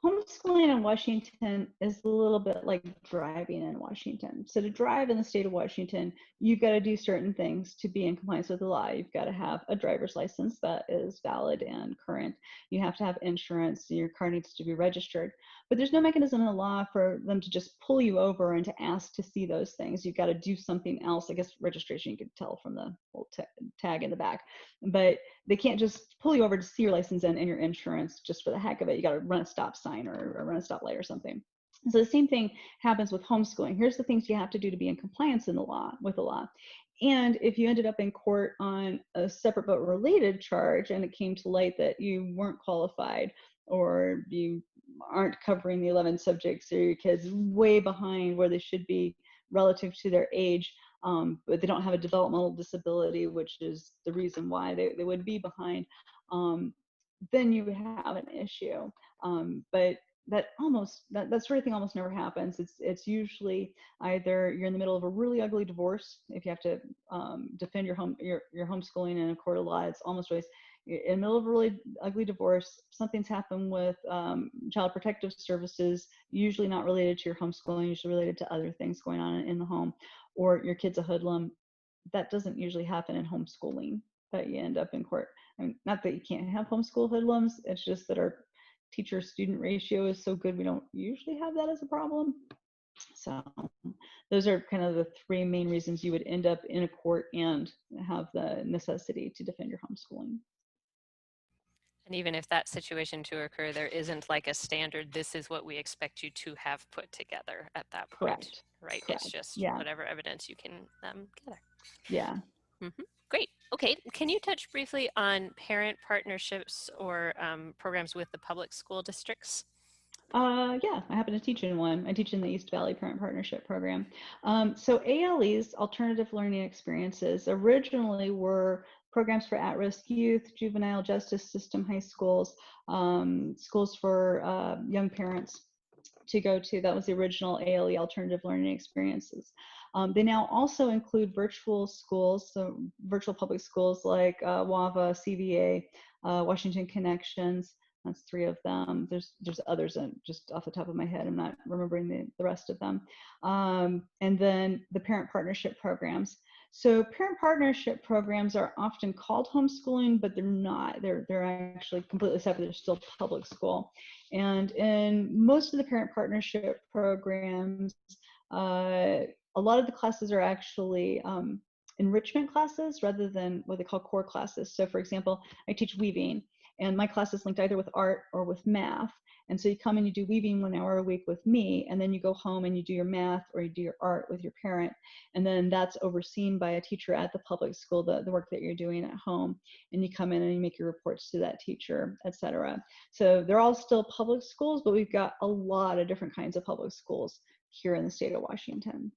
Homeschooling in Washington is a little bit like driving in Washington. So to drive in the state of Washington, you've got to do certain things to be in compliance with the law. You've got to have a driver's license that is valid and current. You have to have insurance. Your car needs to be registered. But there's no mechanism in the law for them to just pull you over and to ask to see those things. You've got to do something else. I guess registration, you could tell from the little tag in the back. But they can't just pull you over to see your license and your insurance just for the heck of it. You got to run a stop sign or run a stop light or something. So the same thing happens with homeschooling. Here's the things you have to do to be in compliance with the law. And if you ended up in court on a separate but related charge and it came to light that you weren't qualified or you aren't covering the 11 subjects or your kids way behind where they should be relative to their age, but they don't have a developmental disability, which is the reason why they would be behind, then you have an issue. But that sort of thing almost never happens. It's usually either you're in the middle of a really ugly divorce. If you have to defend your homeschooling in a court of law, it's almost always you're in the middle of a really ugly divorce. Something's happened with child protective services, usually not related to your homeschooling, usually related to other things going on in the home, or your kid's a hoodlum. That doesn't usually happen in homeschooling, that you end up in court. I mean, not that you can't have homeschool hoodlums, it's just that our teacher-student ratio is so good we don't usually have that as a problem. So those are kind of the three main reasons you would end up in a court and have the necessity to defend your homeschooling. And even if that situation to occur, there isn't like a standard, this is what we expect you to have put together at that point, Correct. right? Correct. It's just Yeah. whatever evidence you can gather. Yeah. Great. Okay. Can you touch briefly on parent partnerships or programs with the public school districts? Yeah, I happen to teach in one. I teach in the East Valley Parent Partnership Program. So ALEs, Alternative Learning Experiences, originally were programs for at-risk youth, juvenile justice system, high schools, schools for young parents to go to. That was the original ALE, Alternative Learning Experiences. They now also include virtual schools, so virtual public schools like WAVA, CVA, Washington Connections. That's three of them. There's others just off the top of my head. I'm not remembering the rest of them. And then the parent partnership programs. So parent partnership programs are often called homeschooling, but they're not. They're actually completely separate. They're still public school. And in most of the parent partnership programs, a lot of the classes are actually enrichment classes rather than what they call core classes. So for example, I teach weaving, and my class is linked either with art or with math. And so you come and you do weaving 1 hour a week with me, and then you go home and you do your math or you do your art with your parent. And then that's overseen by a teacher at the public school, the work that you're doing at home. And you come in and you make your reports to that teacher, et cetera. So they're all still public schools, but we've got a lot of different kinds of public schools here in the state of Washington.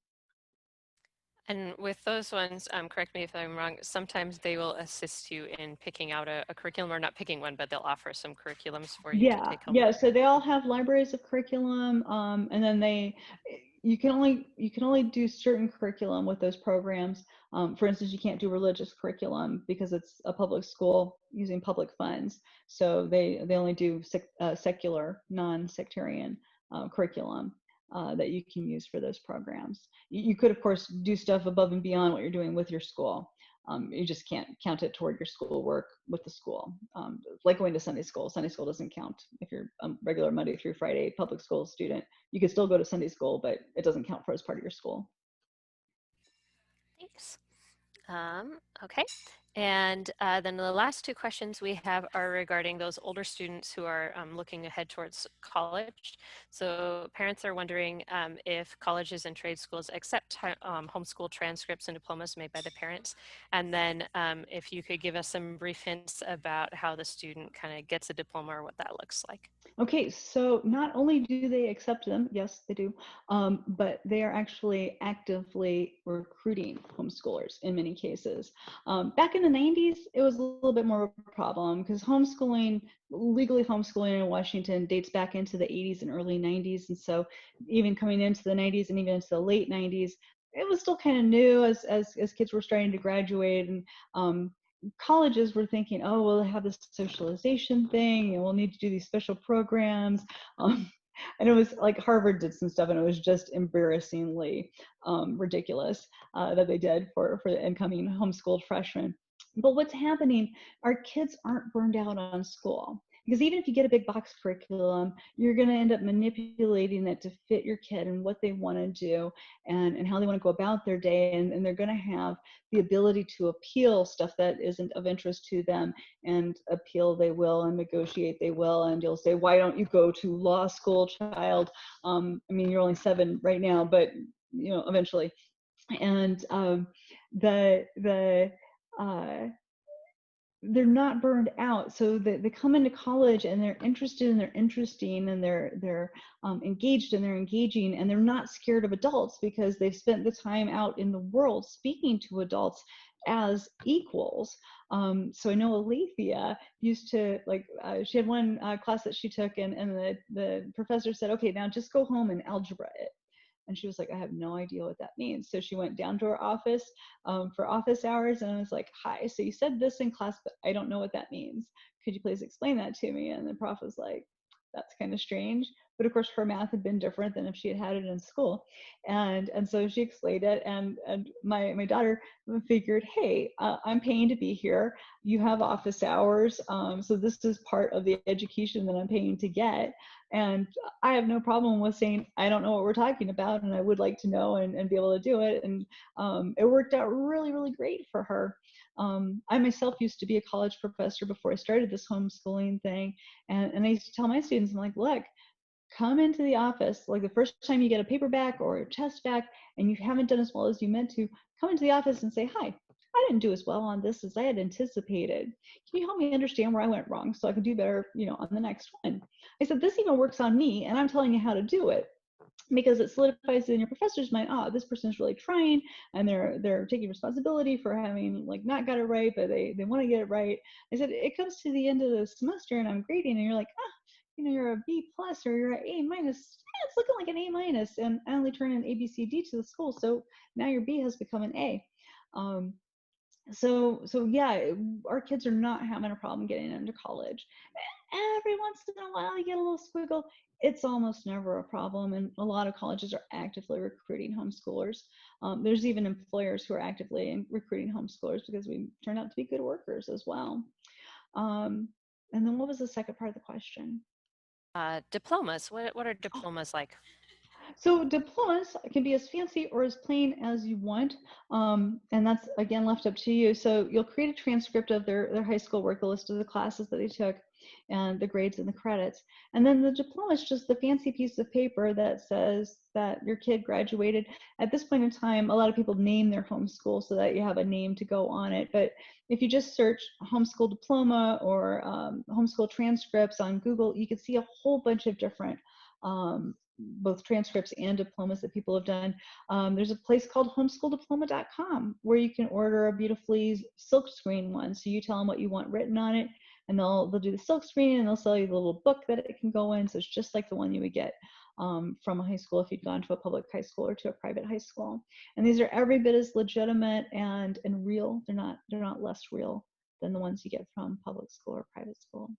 And with those ones, correct me if I'm wrong, sometimes they will assist you in picking out a curriculum, or not picking one, but they'll offer some curriculums for you to take home. Yeah. So they all have libraries of curriculum, and then you can only do certain curriculum with those programs. For instance, you can't do religious curriculum because it's a public school using public funds. So they only do secular, non-sectarian curriculum that you can use for those programs. You could, of course, do stuff above and beyond what you're doing with your school. You just can't count it toward your school work with the school. Like going to Sunday school. Sunday school doesn't count if you're a regular Monday through Friday public school student. You can still go to Sunday school, but it doesn't count for as part of your school. Thanks. Okay. And then the last two questions we have are regarding those older students who are looking ahead towards college. So parents are wondering if colleges and trade schools accept homeschool transcripts and diplomas made by the parents. And then if you could give us some brief hints about how the student kind of gets a diploma or what that looks like. Okay, so not only do they accept them, yes, they do, but they are actually actively recruiting homeschoolers in many cases. Back in the 90s, it was a little bit more of a problem because homeschooling, legally homeschooling in Washington dates back into the 80s and early 90s. And so even coming into the 90s and even into the late 90s, it was still kind of new as kids were starting to graduate, and colleges were thinking, oh, we'll have this socialization thing, and we'll need to do these special programs. And it was like Harvard did some stuff, and it was just embarrassingly ridiculous that they did for the incoming homeschooled freshmen. But what's happening, our kids aren't burned out on school. Because even if you get a big box curriculum, you're going to end up manipulating it to fit your kid and what they want to do, and how they want to go about their day. And they're going to have the ability to appeal stuff that isn't of interest to them, and appeal they will, and negotiate they will. And you'll say, why don't you go to law school, child? I mean, you're only 7 right now, but eventually. And uh, they're not burned out, so they come into college and they're interested and they're interesting and they're engaged and they're engaging, and they're not scared of adults because they've spent the time out in the world speaking to adults as equals. So I know Alethea used to, like, she had one class that she took, and the professor said, okay, now just go home and algebra it. And she was like, I have no idea what that means. So she went down to her office for office hours, and I was like, hi, so you said this in class, but I don't know what that means. Could you please explain that to me? And the prof was like, that's kind of strange. But of course, her math had been different than if she had had it in school. And so she explained it. And my daughter figured, hey, I'm paying to be here. You have office hours. So this is part of the education that I'm paying to get. And I have no problem with saying, I don't know what we're talking about, and I would like to know, and be able to do it. And it worked out really, really great for her. I myself used to be a college professor before I started this homeschooling thing. And I used to tell my students, I'm like, look, come into the office, like the first time you get a paperback or a test back and you haven't done as well as you meant to, come into the office and say, hi, I didn't do as well on this as I had anticipated. Can you help me understand where I went wrong so I can do better, on the next one? I said, this even works on me, and I'm telling you how to do it, because it solidifies in your professor's mind, this person's really trying, and they're taking responsibility for having, like, not got it right, but they want to get it right. I said, it comes to the end of the semester and I'm grading, and you're like, you're a B plus or you're an A minus. It's looking like an A minus, and I only turn in A, B, C, D to the school, so now your B has become an A. So yeah, our kids are not having a problem getting into college. Every once in a while you get a little squiggle. It's almost never a problem, and a lot of colleges are actively recruiting homeschoolers. There's even employers who are actively recruiting homeschoolers because we turn out to be good workers as well. And then what was the second part of the question? Diplomas, what are diplomas like? So diplomas can be as fancy or as plain as you want, and that's again left up to you. So you'll create a transcript of their high school work, a list of the classes that they took, and the grades and the credits. And then the diploma is just the fancy piece of paper that says that your kid graduated. At this point in time, a lot of people name their homeschool so that you have a name to go on it. But if you just search homeschool diploma or homeschool transcripts on Google, you can see a whole bunch of different both transcripts and diplomas that people have done. There's a place called homeschooldiploma.com where you can order a beautifully silk screen one. So you tell them what you want written on it, and they'll do the silk screen, and they'll sell you the little book that it can go in. So it's just like the one you would get from a high school if you'd gone to a public high school or to a private high school. And these are every bit as legitimate and real. They're not less real than the ones you get from public school or private school.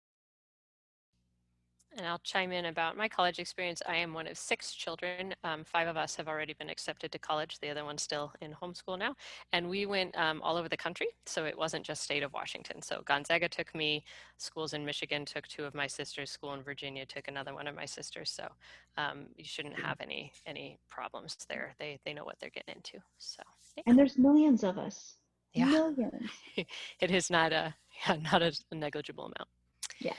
And I'll chime in about my college experience. I am one of 6 children. 5 of us have already been accepted to college. The other one's still in homeschool now. And we went all over the country. So it wasn't just state of Washington. So Gonzaga took me, schools in Michigan took 2 of my sisters, school in Virginia took another one of my sisters. So you shouldn't have any problems there. They know what they're getting into. So yeah. And there's millions of us. Yeah, Millions. it is not a not a negligible amount. Yeah.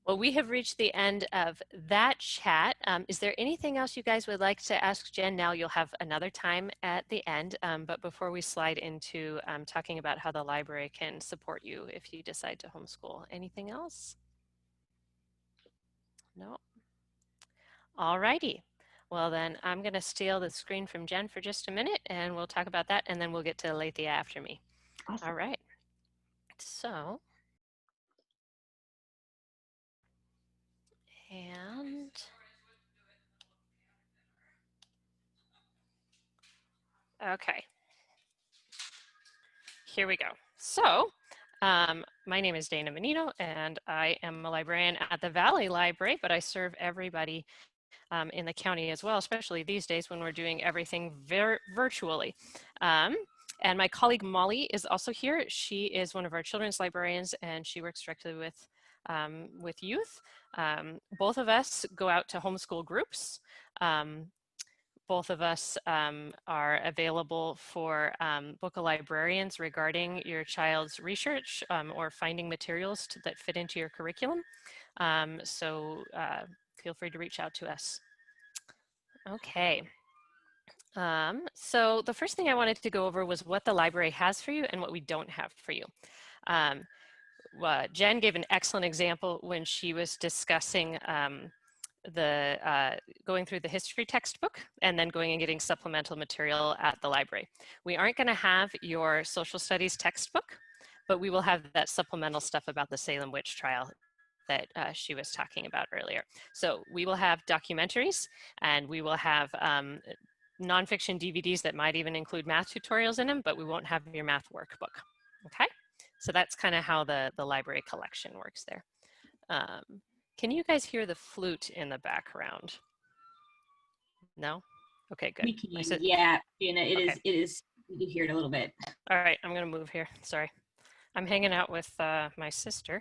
Well, we have reached the end of that chat. Is there anything else you guys would like to ask Jen? Now you'll have another time at the end, but before we slide into talking about how the library can support you if you decide to homeschool, anything else? No? All righty. Well then, I'm going to steal the screen from Jen for just a minute and we'll talk about that and then we'll get to Alethea after me. Awesome. All right. So, and okay, here we go. So, my name is Dana Mannino and I am a librarian at the Valley Library, but I serve everybody in the county as well, especially these days when we're doing everything virtually. And my colleague Molly is also here. She is one of our children's librarians and she works directly with youth. Both of us go out to homeschool groups. Both of us are available for book a librarians regarding your child's research or finding materials that fit into your curriculum. So feel free to reach out to us. Okay. So the first thing I wanted to go over was what the library has for you and what we don't have for you. Jen gave an excellent example when she was discussing going through the history textbook and then going and getting supplemental material at the library. We aren't going to have your social studies textbook, but we will have that supplemental stuff about the Salem witch trial that she was talking about earlier. So we will have documentaries and we will have nonfiction DVDs that might even include math tutorials in them, but we won't have your math workbook, okay? So that's kind of how the library collection works there. Can you guys hear the flute in the background? No? Okay, good. We can, yeah, Dana, it okay. is, we can hear it a little bit. All right, I'm gonna move here, sorry. I'm hanging out with my sister.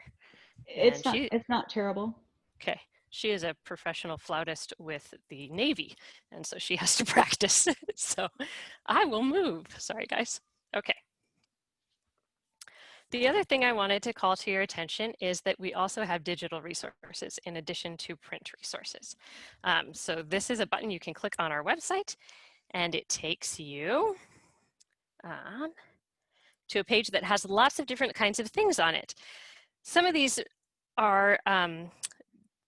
It's not terrible. Okay, she is a professional flautist with the Navy, and so she has to practice. So I will move. Sorry, guys. Okay. The other thing I wanted to call to your attention is that we also have digital resources in addition to print resources. So this is a button you can click on our website, and it takes you to a page that has lots of different kinds of things on it. Some of these are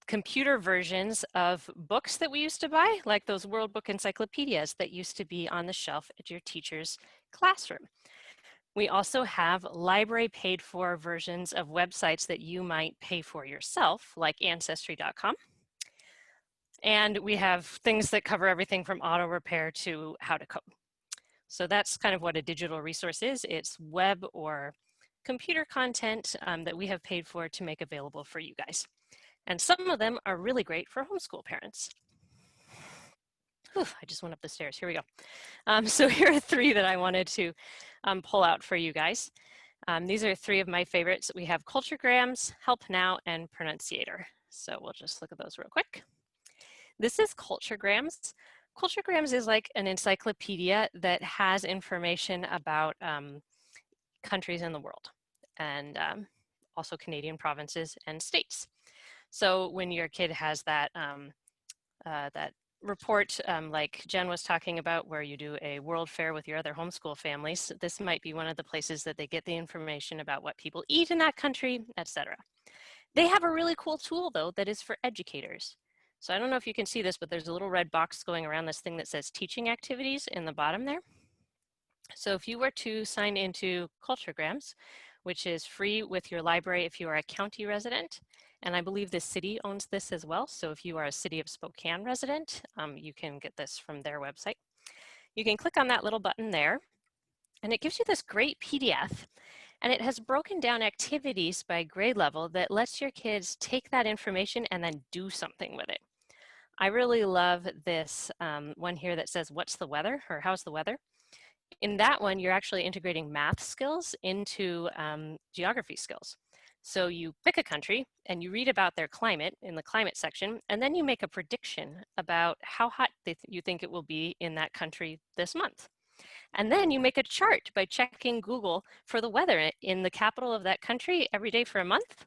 computer versions of books that we used to buy, like those World Book encyclopedias that used to be on the shelf at your teacher's classroom. We also have library paid for versions of websites that you might pay for yourself, like Ancestry.com. And we have things that cover everything from auto repair to how to code. So that's kind of what a digital resource is. It's web or computer content that we have paid for to make available for you guys. And some of them are really great for homeschool parents. Whew, I just went up the stairs. Here we go. So here are three that I wanted to pull out for you guys. These are three of my favorites. We have Culturegrams, Help Now, and Pronunciator. So we'll just look at those real quick. This is Culturegrams. Culturegrams is like an encyclopedia that has information about countries in the world and also Canadian provinces and states. So when your kid has that, that report like Jen was talking about where you do a world fair with your other homeschool families, this might be one of the places that they get the information about what people eat in that country, etc. They have a really cool tool though that is for educators. So I don't know if you can see this, but there's a little red box going around this thing that says teaching activities in the bottom there. So if you were to sign into Culturegrams, which is free with your library if you are a county resident, and I believe the city owns this as well. So if you are a City of Spokane resident, you can get this from their website. You can click on that little button there, and it gives you this great PDF. And it has broken down activities by grade level that lets your kids take that information and then do something with it. I really love this one here that says, what's the weather, or how's the weather? In that one, you're actually integrating math skills into geography skills. So you pick a country and you read about their climate in the climate section, and then you make a prediction about how hot you think it will be in that country this month. And then you make a chart by checking Google for the weather in the capital of that country every day for a month.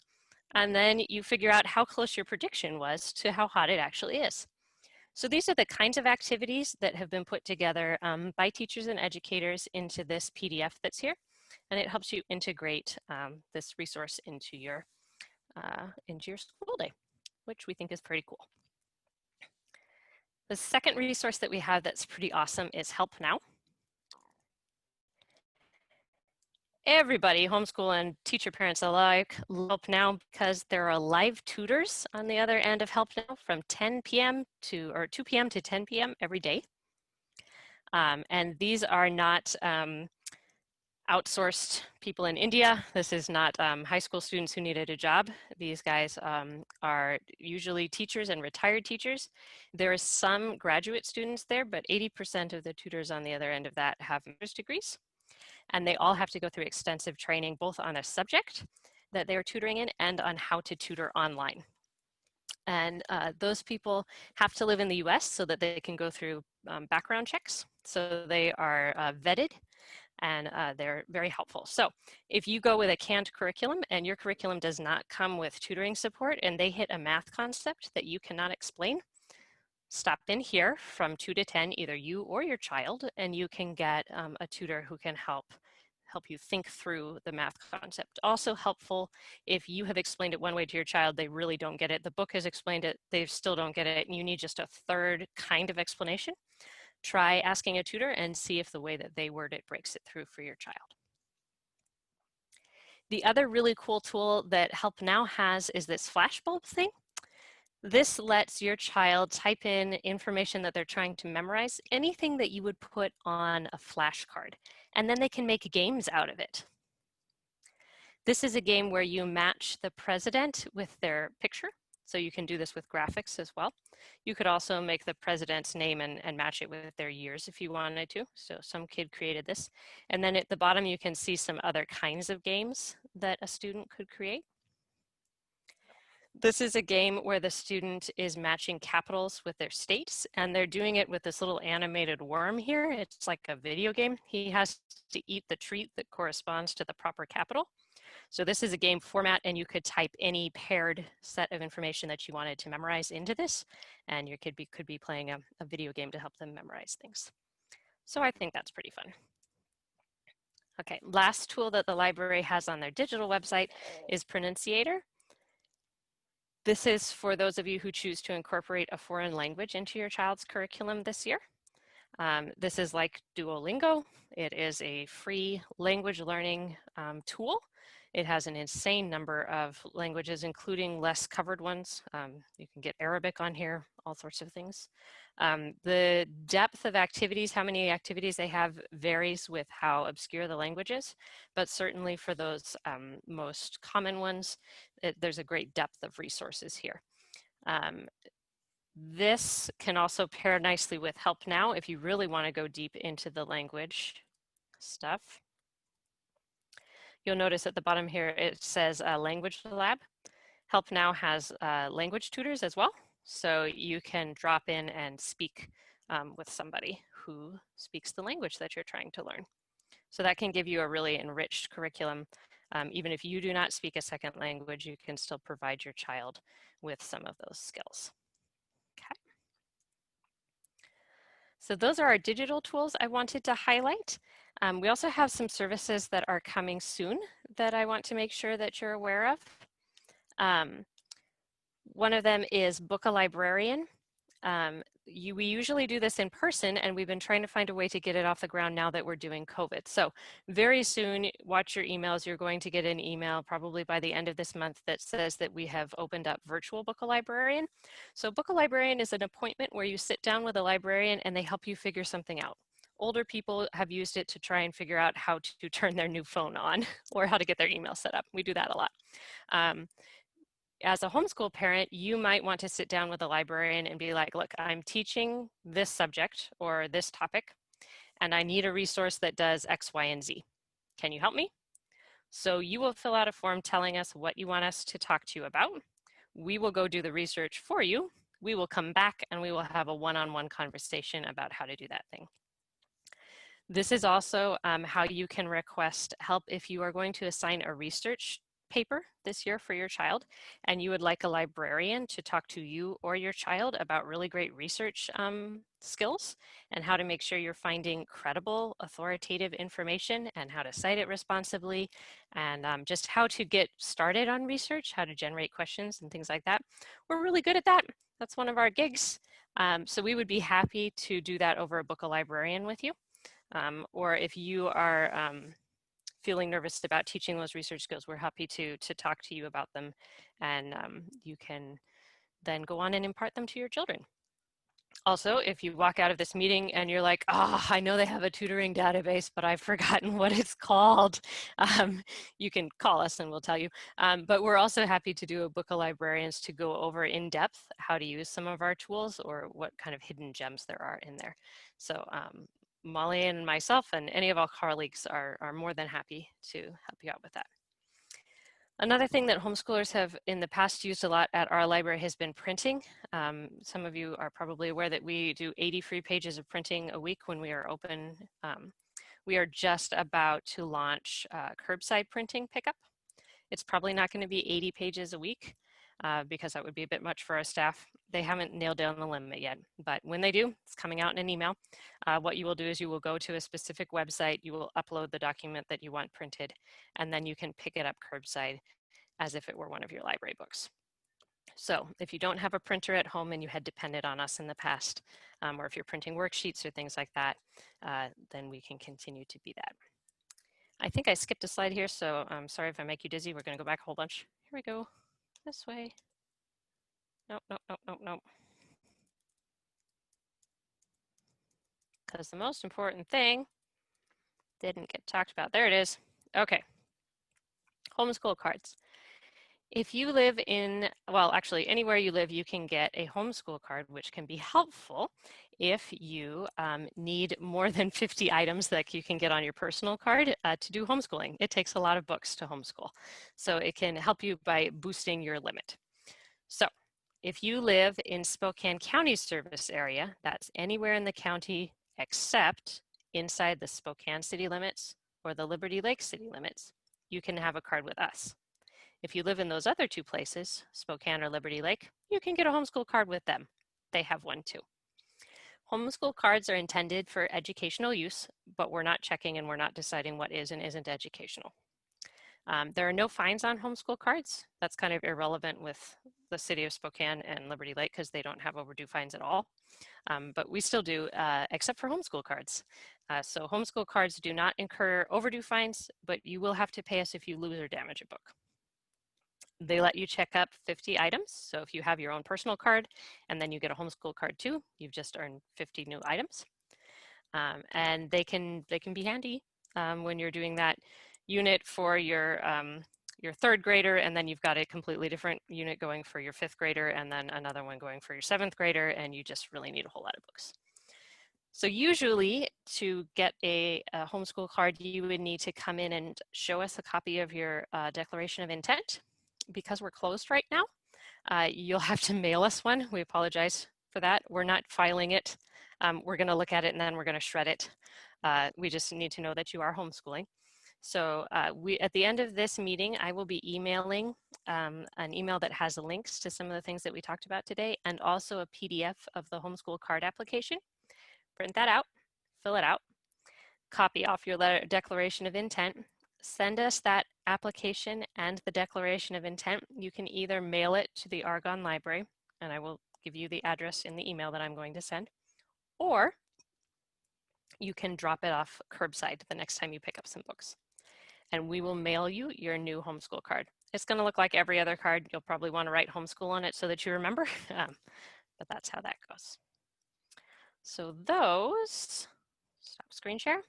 And then you figure out how close your prediction was to how hot it actually is. So these are the kinds of activities that have been put together by teachers and educators into this PDF that's here. And it helps you integrate this resource into your school day, which we think is pretty cool. The second resource that we have that's pretty awesome is Help Now. Everybody, homeschool and teacher parents alike, love Help Now because there are live tutors on the other end of Help Now from 10 p.m. to, or 2 p.m. to 10 p.m. every day. And these are not outsourced people in India. This is not high school students who needed a job. These guys are usually teachers and retired teachers. There are some graduate students there, but 80% of the tutors on the other end of that have master's degrees. And they all have to go through extensive training, both on a subject that they're tutoring in and on how to tutor online. And those people have to live in the US so that they can go through background checks. So they are vetted and they're very helpful. So if you go with a canned curriculum and your curriculum does not come with tutoring support and they hit a math concept that you cannot explain, stop in here from 2 to 10, either you or your child, and you can get a tutor who can help you think through the math concept. Also helpful if you have explained it one way to your child, they really don't get it. The book has explained it, they still don't get it, and you need just a third kind of explanation. Try asking a tutor and see if the way that they word it breaks it through for your child. The other really cool tool that Help Now has is this flashbulb thing. This lets your child type in information that they're trying to memorize, anything that you would put on a flashcard, and then they can make games out of it. This is a game where you match the president with their picture, so you can do this with graphics as well. You could also make the president's name and match it with their years if you wanted to. So some kid created this. And then at the bottom, you can see some other kinds of games that a student could create. This is a game where the student is matching capitals with their states, and they're doing it with this little animated worm here. It's like a video game. He has to eat the treat that corresponds to the proper capital. So this is a game format, and you could type any paired set of information that you wanted to memorize into this, and your kid could be playing a video game to help them memorize things. So I think that's pretty fun. Okay, last tool that the library has on their digital website is Pronunciator. This is for those of you who choose to incorporate a foreign language into your child's curriculum this year. This is like Duolingo. It is a free language learning tool. It has an insane number of languages, including less covered ones. You can get Arabic on here, all sorts of things. The depth of activities, how many activities they have, varies with how obscure the language is, but certainly for those most common ones, there's a great depth of resources here. This can also pair nicely with Help Now if you really want to go deep into the language stuff. You'll notice at the bottom here it says Language Lab. Help Now has language tutors as well, so you can drop in and speak with somebody who speaks the language that you're trying to learn. So that can give you a really enriched curriculum. Even if you do not speak a second language, you can still provide your child with some of those skills. Okay. So those are our digital tools I wanted to highlight. We also have some services that are coming soon that I want to make sure that you're aware of. One of them is Book a Librarian. We usually do this in person, and we've been trying to find a way to get it off the ground now that we're doing COVID. So very soon, watch your emails. You're going to get an email probably by the end of this month that says that we have opened up virtual Book a Librarian. So Book a Librarian is an appointment where you sit down with a librarian and they help you figure something out. Older people have used it to try and figure out how to turn their new phone on or how to get their email set up. We do that a lot. As a homeschool parent, you might want to sit down with a librarian and be like, look, I'm teaching this subject or this topic, and I need a resource that does X, Y, and Z. Can you help me? So you will fill out a form telling us what you want us to talk to you about. We will go do the research for you. We will come back and we will have a one-on-one conversation about how to do that thing. This is also how you can request help if you are going to assign a research paper this year for your child, and you would like a librarian to talk to you or your child about really great research skills and how to make sure you're finding credible, authoritative information and how to cite it responsibly, and just how to get started on research, how to generate questions and things like that. We're really good at that. That's one of our gigs. So we would be happy to do that over a Book a Librarian with you. Or if you are feeling nervous about teaching those research skills, we're happy to talk to you about them, and you can then go on and impart them to your children. Also, if you walk out of this meeting and you're like, oh, I know they have a tutoring database, but I've forgotten what it's called, you can call us and we'll tell you. But we're also happy to do a Book of Librarians to go over in depth how to use some of our tools or what kind of hidden gems there are in there. So Molly and myself and any of our colleagues are more than happy to help you out with that. Another thing that homeschoolers have in the past used a lot at our library has been printing. Some of you are probably aware that we do 80 free pages of printing a week when we are open. We are just about to launch curbside printing pickup. It's probably not going to be 80 pages a week because that would be a bit much for our staff. They haven't nailed down the limit yet, but when they do, it's coming out in an email. What you will do is you will go to a specific website, you will upload the document that you want printed, and then you can pick it up curbside as if it were one of your library books. So if you don't have a printer at home and you had depended on us in the past, or if you're printing worksheets or things like that, then we can continue to be that. I think I skipped a slide here, so I'm sorry if I make you dizzy. We're going to go back a whole bunch. Here we go. This way. Nope, nope, nope, nope, nope. Because the most important thing didn't get talked about. There it is. Okay. Homeschool cards. If you live in, well, actually anywhere you live, you can get a homeschool card, which can be helpful if you need more than 50 items that you can get on your personal card to do homeschooling. It takes a lot of books to homeschool. So it can help you by boosting your limit. So if you live in Spokane County service area, that's anywhere in the county except inside the Spokane city limits or the Liberty Lake city limits, you can have a card with us. If you live in those other two places, Spokane or Liberty Lake, you can get a homeschool card with them. They have one too. Homeschool cards are intended for educational use, but we're not checking and we're not deciding what is and isn't educational. There are no fines on homeschool cards. That's kind of irrelevant with the city of Spokane and Liberty Lake because they don't have overdue fines at all. But we still do, except for homeschool cards. So homeschool cards do not incur overdue fines, but you will have to pay us if you lose or damage a book. They let you check up 50 items. So if you have your own personal card and then you get a homeschool card too, you've just earned 50 new items. And they can be handy when you're doing that unit for your third grader, and then you've got a completely different unit going for your fifth grader, and then another one going for your seventh grader, and you just really need a whole lot of books. So usually to get a homeschool card, you would need to come in and show us a copy of your declaration of intent. Because we're closed right now, you'll have to mail us one. We apologize for that. We're not filing it. We're going to look at it and then we're going to shred it. We just need to know that you are homeschooling. So at the end of this meeting, I will be emailing an email that has links to some of the things that we talked about today, and also a PDF of the homeschool card application. Print that out, fill it out, copy off your declaration of intent, send us that application and the declaration of intent. You can either mail it to the Argonne Library, and I will give you the address in the email that I'm going to send, or you can drop it off curbside the next time you pick up some books. And we will mail you your new homeschool card. It's going to look like every other card. You'll probably want to write homeschool on it so that you remember, but that's how that goes. So those, stop screen share.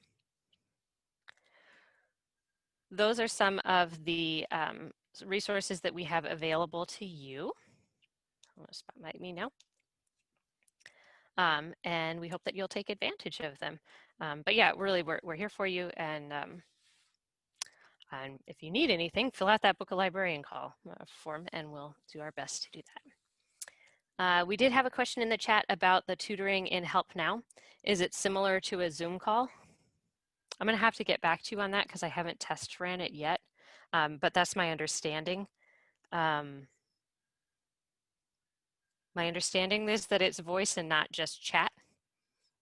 Those are some of the resources that we have available to you. I'm going to spotlight me now. And we hope that you'll take advantage of them. But yeah, really, we're here for you. And if you need anything, fill out that Book a Librarian call form, and we'll do our best to do that. We did have a question in the chat about the tutoring in Help Now. Is it similar to a Zoom call? I'm going to have to get back to you on that because I haven't test ran it yet, but that's my understanding. My understanding is that it's voice and not just chat,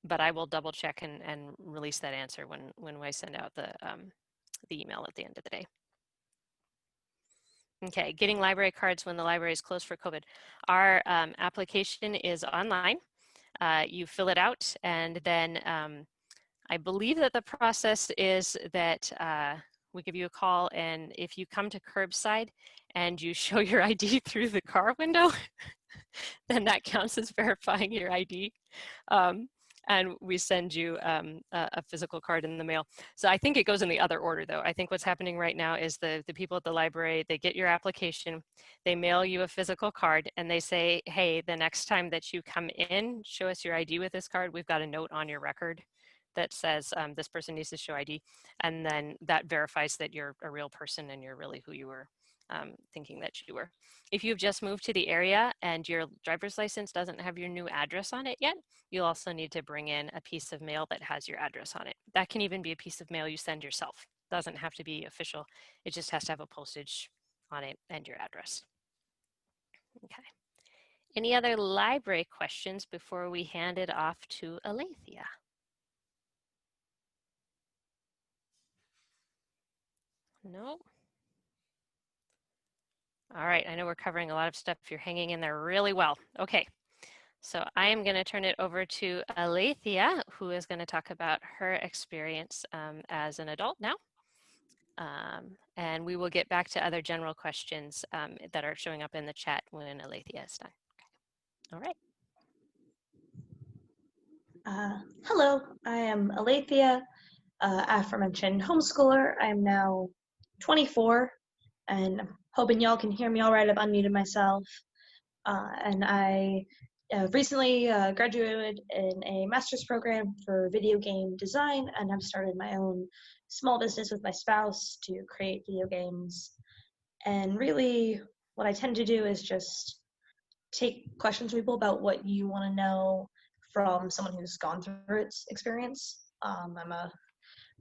but I will double check and release that answer when I send out the email at the end of the day. Okay, getting library cards when the library is closed for COVID. Our application is online. You fill it out, and then I believe that the process is that we give you a call, and if you come to curbside and you show your ID through the car window, then that counts as verifying your ID. And we send you a physical card in the mail. So I think it goes in the other order, though. I think what's happening right now is the people at the library, they get your application, they mail you a physical card, and they say, hey, the next time that you come in, show us your ID with this card. We've got a note on your record that says this person needs to show ID. And then that verifies that you're a real person and you're really who you were thinking that you were. If you've just moved to the area and your driver's license doesn't have your new address on it yet, you'll also need to bring in a piece of mail that has your address on it. That can even be a piece of mail you send yourself. Doesn't have to be official. It just has to have a postage on it and your address. Okay. Any other library questions before we hand it off to Alethea? No? All right, I know we're covering a lot of stuff. You're hanging in there really well. Okay, so I am going to turn it over to Alethea, who is going to talk about her experience as an adult now. And we will get back to other general questions that are showing up in the chat when Alethea is done. Okay. All right. Hello, I am Alethea, aforementioned homeschooler. I'm now 24, and I'm hoping y'all can hear me all right. I've unmuted myself. And I recently graduated in a master's program for video game design, and I've started my own small business with my spouse to create video games. And really, what I tend to do is just take questions from people about what you want to know from someone who's gone through its experience. I'm a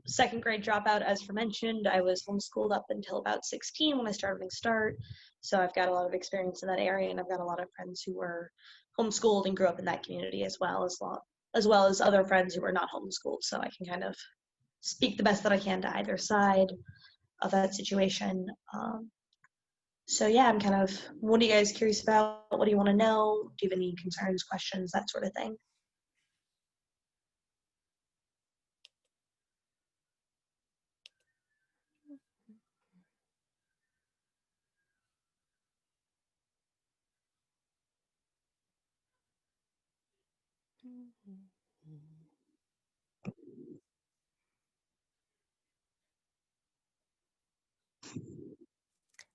second grade dropout, as mentioned. I was homeschooled up until about 16 when I started Running Start. So I've got a lot of experience in that area, and I've got a lot of friends who were homeschooled and grew up in that community as well as other friends who were not homeschooled. So I can kind of speak the best that I can to either side of that situation. So yeah, I'm kind of, what are you guys curious about? What do you want to know? Do you have any concerns, questions, that sort of thing?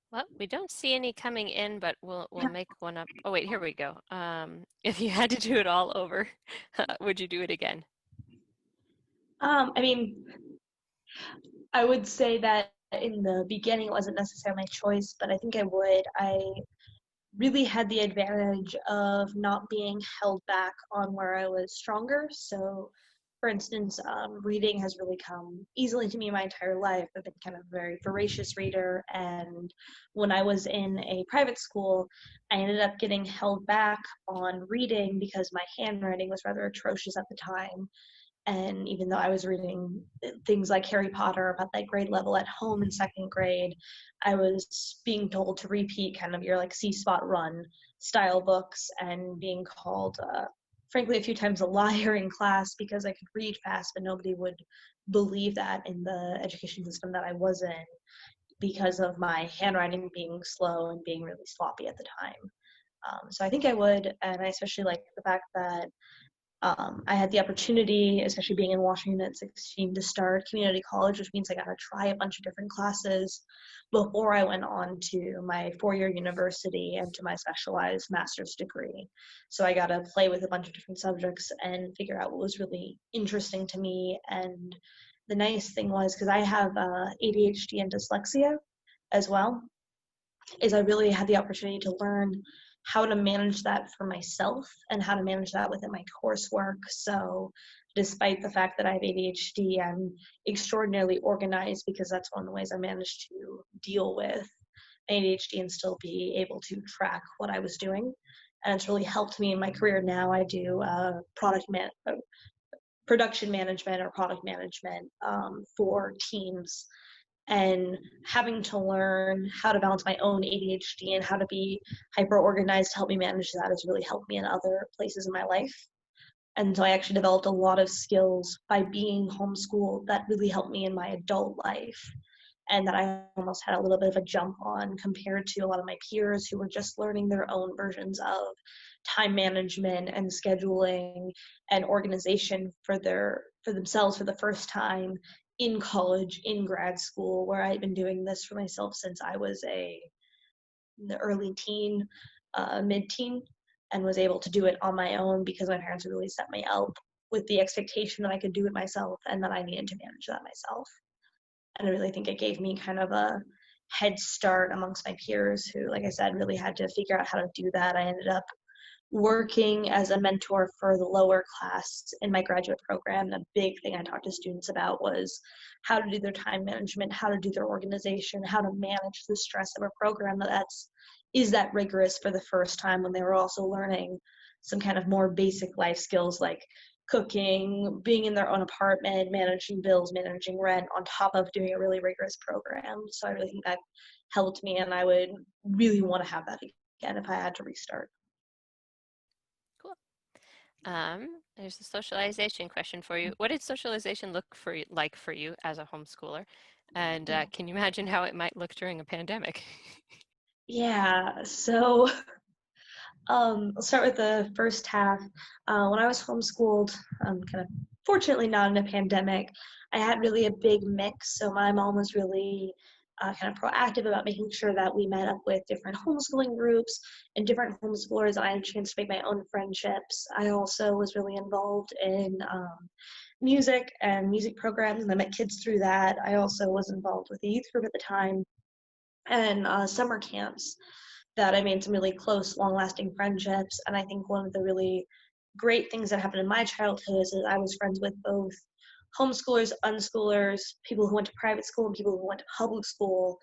Well, we don't see any coming in, but we'll make one up. Oh wait, here we go. If you had to do it all over, would you do it again? I mean, I would say that in the beginning it wasn't necessarily my choice, but I think I would. I really had the advantage of not being held back on where I was stronger. So, for instance, reading has really come easily to me my entire life. I've been kind of a very voracious reader, and when I was in a private school, I ended up getting held back on reading because my handwriting was rather atrocious at the time. And even though I was reading things like Harry Potter about that grade level at home in second grade, I was being told to repeat kind of your like C-spot run style books and being called, frankly, a few times a liar in class because I could read fast, but nobody would believe that in the education system that I was in because of my handwriting being slow and being really sloppy at the time. So I think I would, and I especially like the fact that I had the opportunity, especially being in Washington at 16, to start community college, which means I got to try a bunch of different classes before I went on to my four-year university and to my specialized master's degree. So I got to play with a bunch of different subjects and figure out what was really interesting to me. And the nice thing was, because I have ADHD and dyslexia as well, is I really had the opportunity to learn how to manage that for myself and how to manage that within my coursework. So despite the fact that I have ADHD, I'm extraordinarily organized because that's one of the ways I managed to deal with ADHD and still be able to track what I was doing. And it's really helped me in my career now. I do production management or product management for teams, and having to learn how to balance my own ADHD and how to be hyper organized to help me manage that has really helped me in other places in my life. And so I actually developed a lot of skills by being homeschooled that really helped me in my adult life, and that I almost had a little bit of a jump on compared to a lot of my peers who were just learning their own versions of time management and scheduling and organization for themselves for the first time in college, in grad school, where I had been doing this for myself since I was in the early teen, mid-teen, and was able to do it on my own because my parents really set me up with the expectation that I could do it myself and that I needed to manage that myself. And I really think it gave me kind of a head start amongst my peers who, like I said, really had to figure out how to do that. I ended up working as a mentor for the lower class in my graduate program. The big thing I talked to students about was how to do their time management, how to do their organization, how to manage the stress of a program is that rigorous for the first time, when they were also learning some kind of more basic life skills like cooking, being in their own apartment, managing bills, managing rent, on top of doing a really rigorous program. So I really think that helped me, and I would really want to have that again if I had to restart. There's a socialization question for you. What did socialization look like for you as a homeschooler? And can you imagine how it might look during a pandemic? Yeah, so I'll start with the first half. When I was homeschooled, kind of fortunately not in a pandemic, I had really a big mix. So my mom was really kind of proactive about making sure that we met up with different homeschooling groups and different homeschoolers, and I had a chance to make my own friendships. I also was really involved in music and music programs, and I met kids through that. I also was involved with the youth group at the time, and summer camps that I made some really close, long-lasting friendships. And I think one of the really great things that happened in my childhood is that I was friends with both homeschoolers, unschoolers, people who went to private school, and people who went to public school,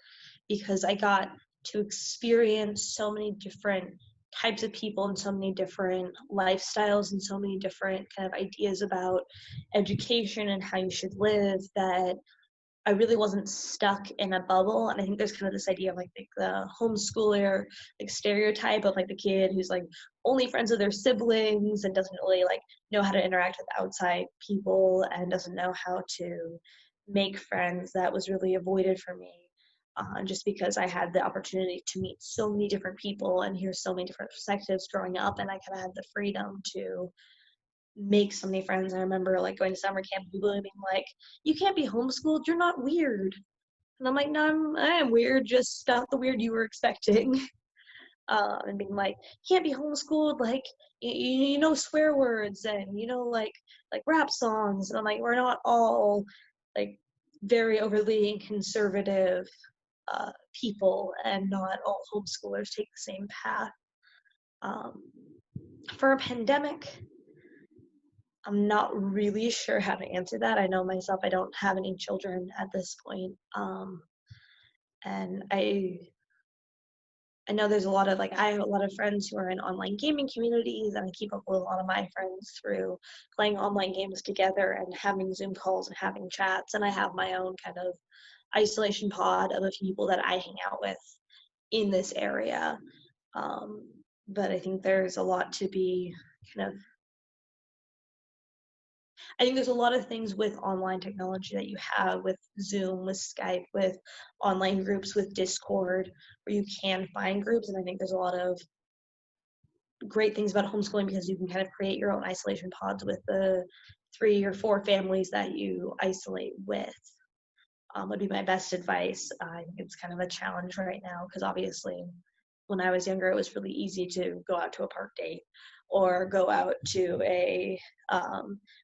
because I got to experience so many different types of people and so many different lifestyles and so many different kind of ideas about education and how you should live, that I really wasn't stuck in a bubble. And I think there's kind of this idea of like the homeschooler like stereotype of like the kid who's like only friends with their siblings and doesn't really like know how to interact with outside people and doesn't know how to make friends. That was really avoided for me, just because I had the opportunity to meet so many different people and hear so many different perspectives growing up, and I kind of had the freedom to make so many friends. I remember like going to summer camp, people being like, "You can't be homeschooled, you're not weird." And I'm like, "No, I am weird, just not the weird you were expecting." And being like, "You can't be homeschooled, like you know swear words and you know like rap songs." And I'm like, "We're not all like very overly conservative people, and not all homeschoolers take the same path." For a pandemic, I'm not really sure how to answer that. I know myself, I don't have any children at this point. And I know there's a lot of I have a lot of friends who are in online gaming communities, and I keep up with a lot of my friends through playing online games together and having Zoom calls and having chats. And I have my own kind of isolation pod of a few people that I hang out with in this area. But I think there's a lot to be I think there's a lot of things with online technology that you have with Zoom, with Skype, with online groups, with Discord, where you can find groups. And I think there's a lot of great things about homeschooling because you can kind of create your own isolation pods with the 3 or 4 families that you isolate with. Would be my best advice. I think it's kind of a challenge right now because obviously when I was younger, it was really easy to go out to a park date or go out to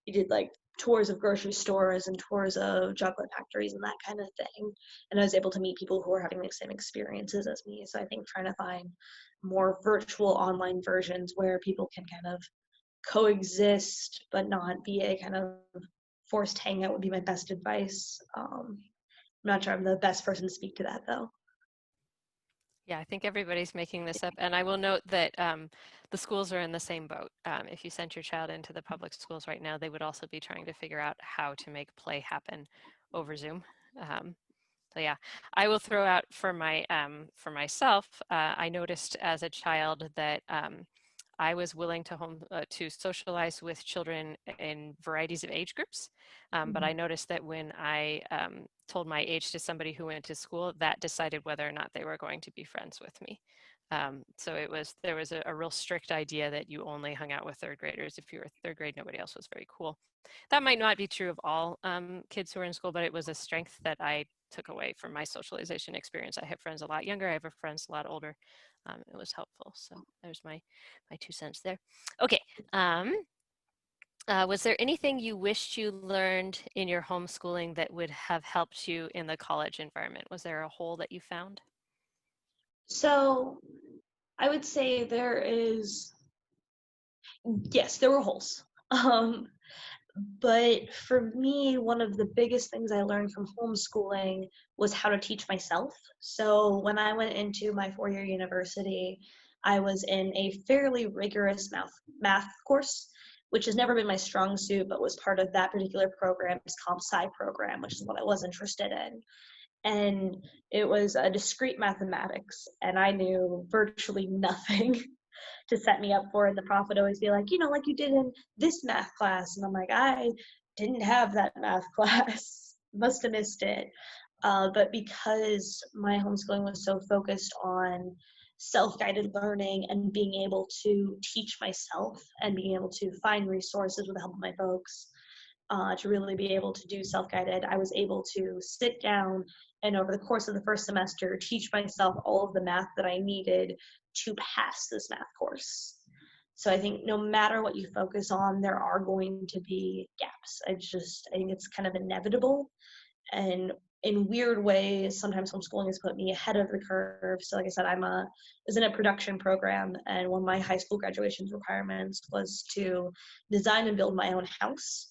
we did like tours of grocery stores and tours of chocolate factories and that kind of thing. And I was able to meet people who were having the same experiences as me. So I think trying to find more virtual online versions where people can kind of coexist but not be a kind of forced hangout would be my best advice. I'm not sure I'm the best person to speak to that though. Yeah, I think everybody's making this up. And I will note that the schools are in the same boat. If you sent your child into the public schools right now, they would also be trying to figure out how to make play happen over Zoom. So yeah, I will throw out for myself. I noticed as a child that I was willing to socialize with children in varieties of age groups, but I noticed that when I told my age to somebody who went to school, that decided whether or not they were going to be friends with me. So there was a real strict idea that you only hung out with third graders. If you were third grade, nobody else was very cool. That might not be true of all kids who are in school, but it was a strength that I took away from my socialization experience. I have friends a lot younger. I have friends a lot older. It was helpful. So there's my 2 cents there. Okay. Was there anything you wished you learned in your homeschooling that would have helped you in the college environment? Was there a hole that you found? So I would say yes, there were holes. But for me, one of the biggest things I learned from homeschooling was how to teach myself. So when I went into my 4-year university, I was in a fairly rigorous math course, which has never been my strong suit, but was part of that particular program's comp sci program, which is what I was interested in. And it was a discrete mathematics, and I knew virtually nothing to set me up for it. The prof would always be like, like you did in this math class. And I'm like, I didn't have that math class. Must have missed it. But because my homeschooling was so focused on self-guided learning and being able to teach myself and being able to find resources with the help of my folks, to really be able to do self-guided, I was able to sit down and over the course of the first semester, teach myself all of the math that I needed to pass this math course. So I think no matter what you focus on, there are going to be gaps. I think it's kind of inevitable. And in weird ways, sometimes homeschooling has put me ahead of the curve. So like I said, was in a production program, and one of my high school graduation requirements was to design and build my own house.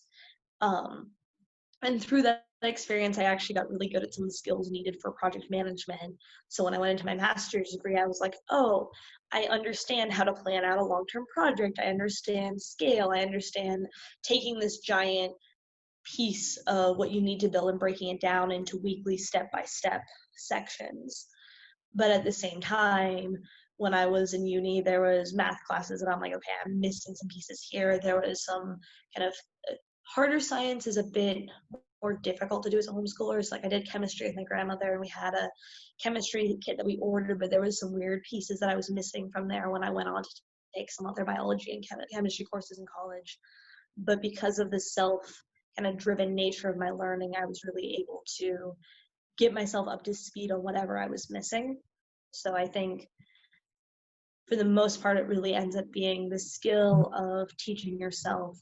And through that experience, I actually got really good at some of the skills needed for project management. So when I went into my master's degree, I was like, oh, I understand how to plan out a long-term project. I understand scale. I understand taking this giant piece of what you need to build and breaking it down into weekly step-by-step sections. But at the same time, when I was in uni, there was math classes and I'm like, okay, I'm missing some pieces here. There was some kind of harder science is a bit more difficult to do as a homeschooler. So like I did chemistry with my grandmother, and we had a chemistry kit that we ordered, but there was some weird pieces that I was missing from there when I went on to take some other biology and chemistry courses in college. But because of the self kind of driven nature of my learning, I was really able to get myself up to speed on whatever I was missing. So I think for the most part, it really ends up being the skill of teaching yourself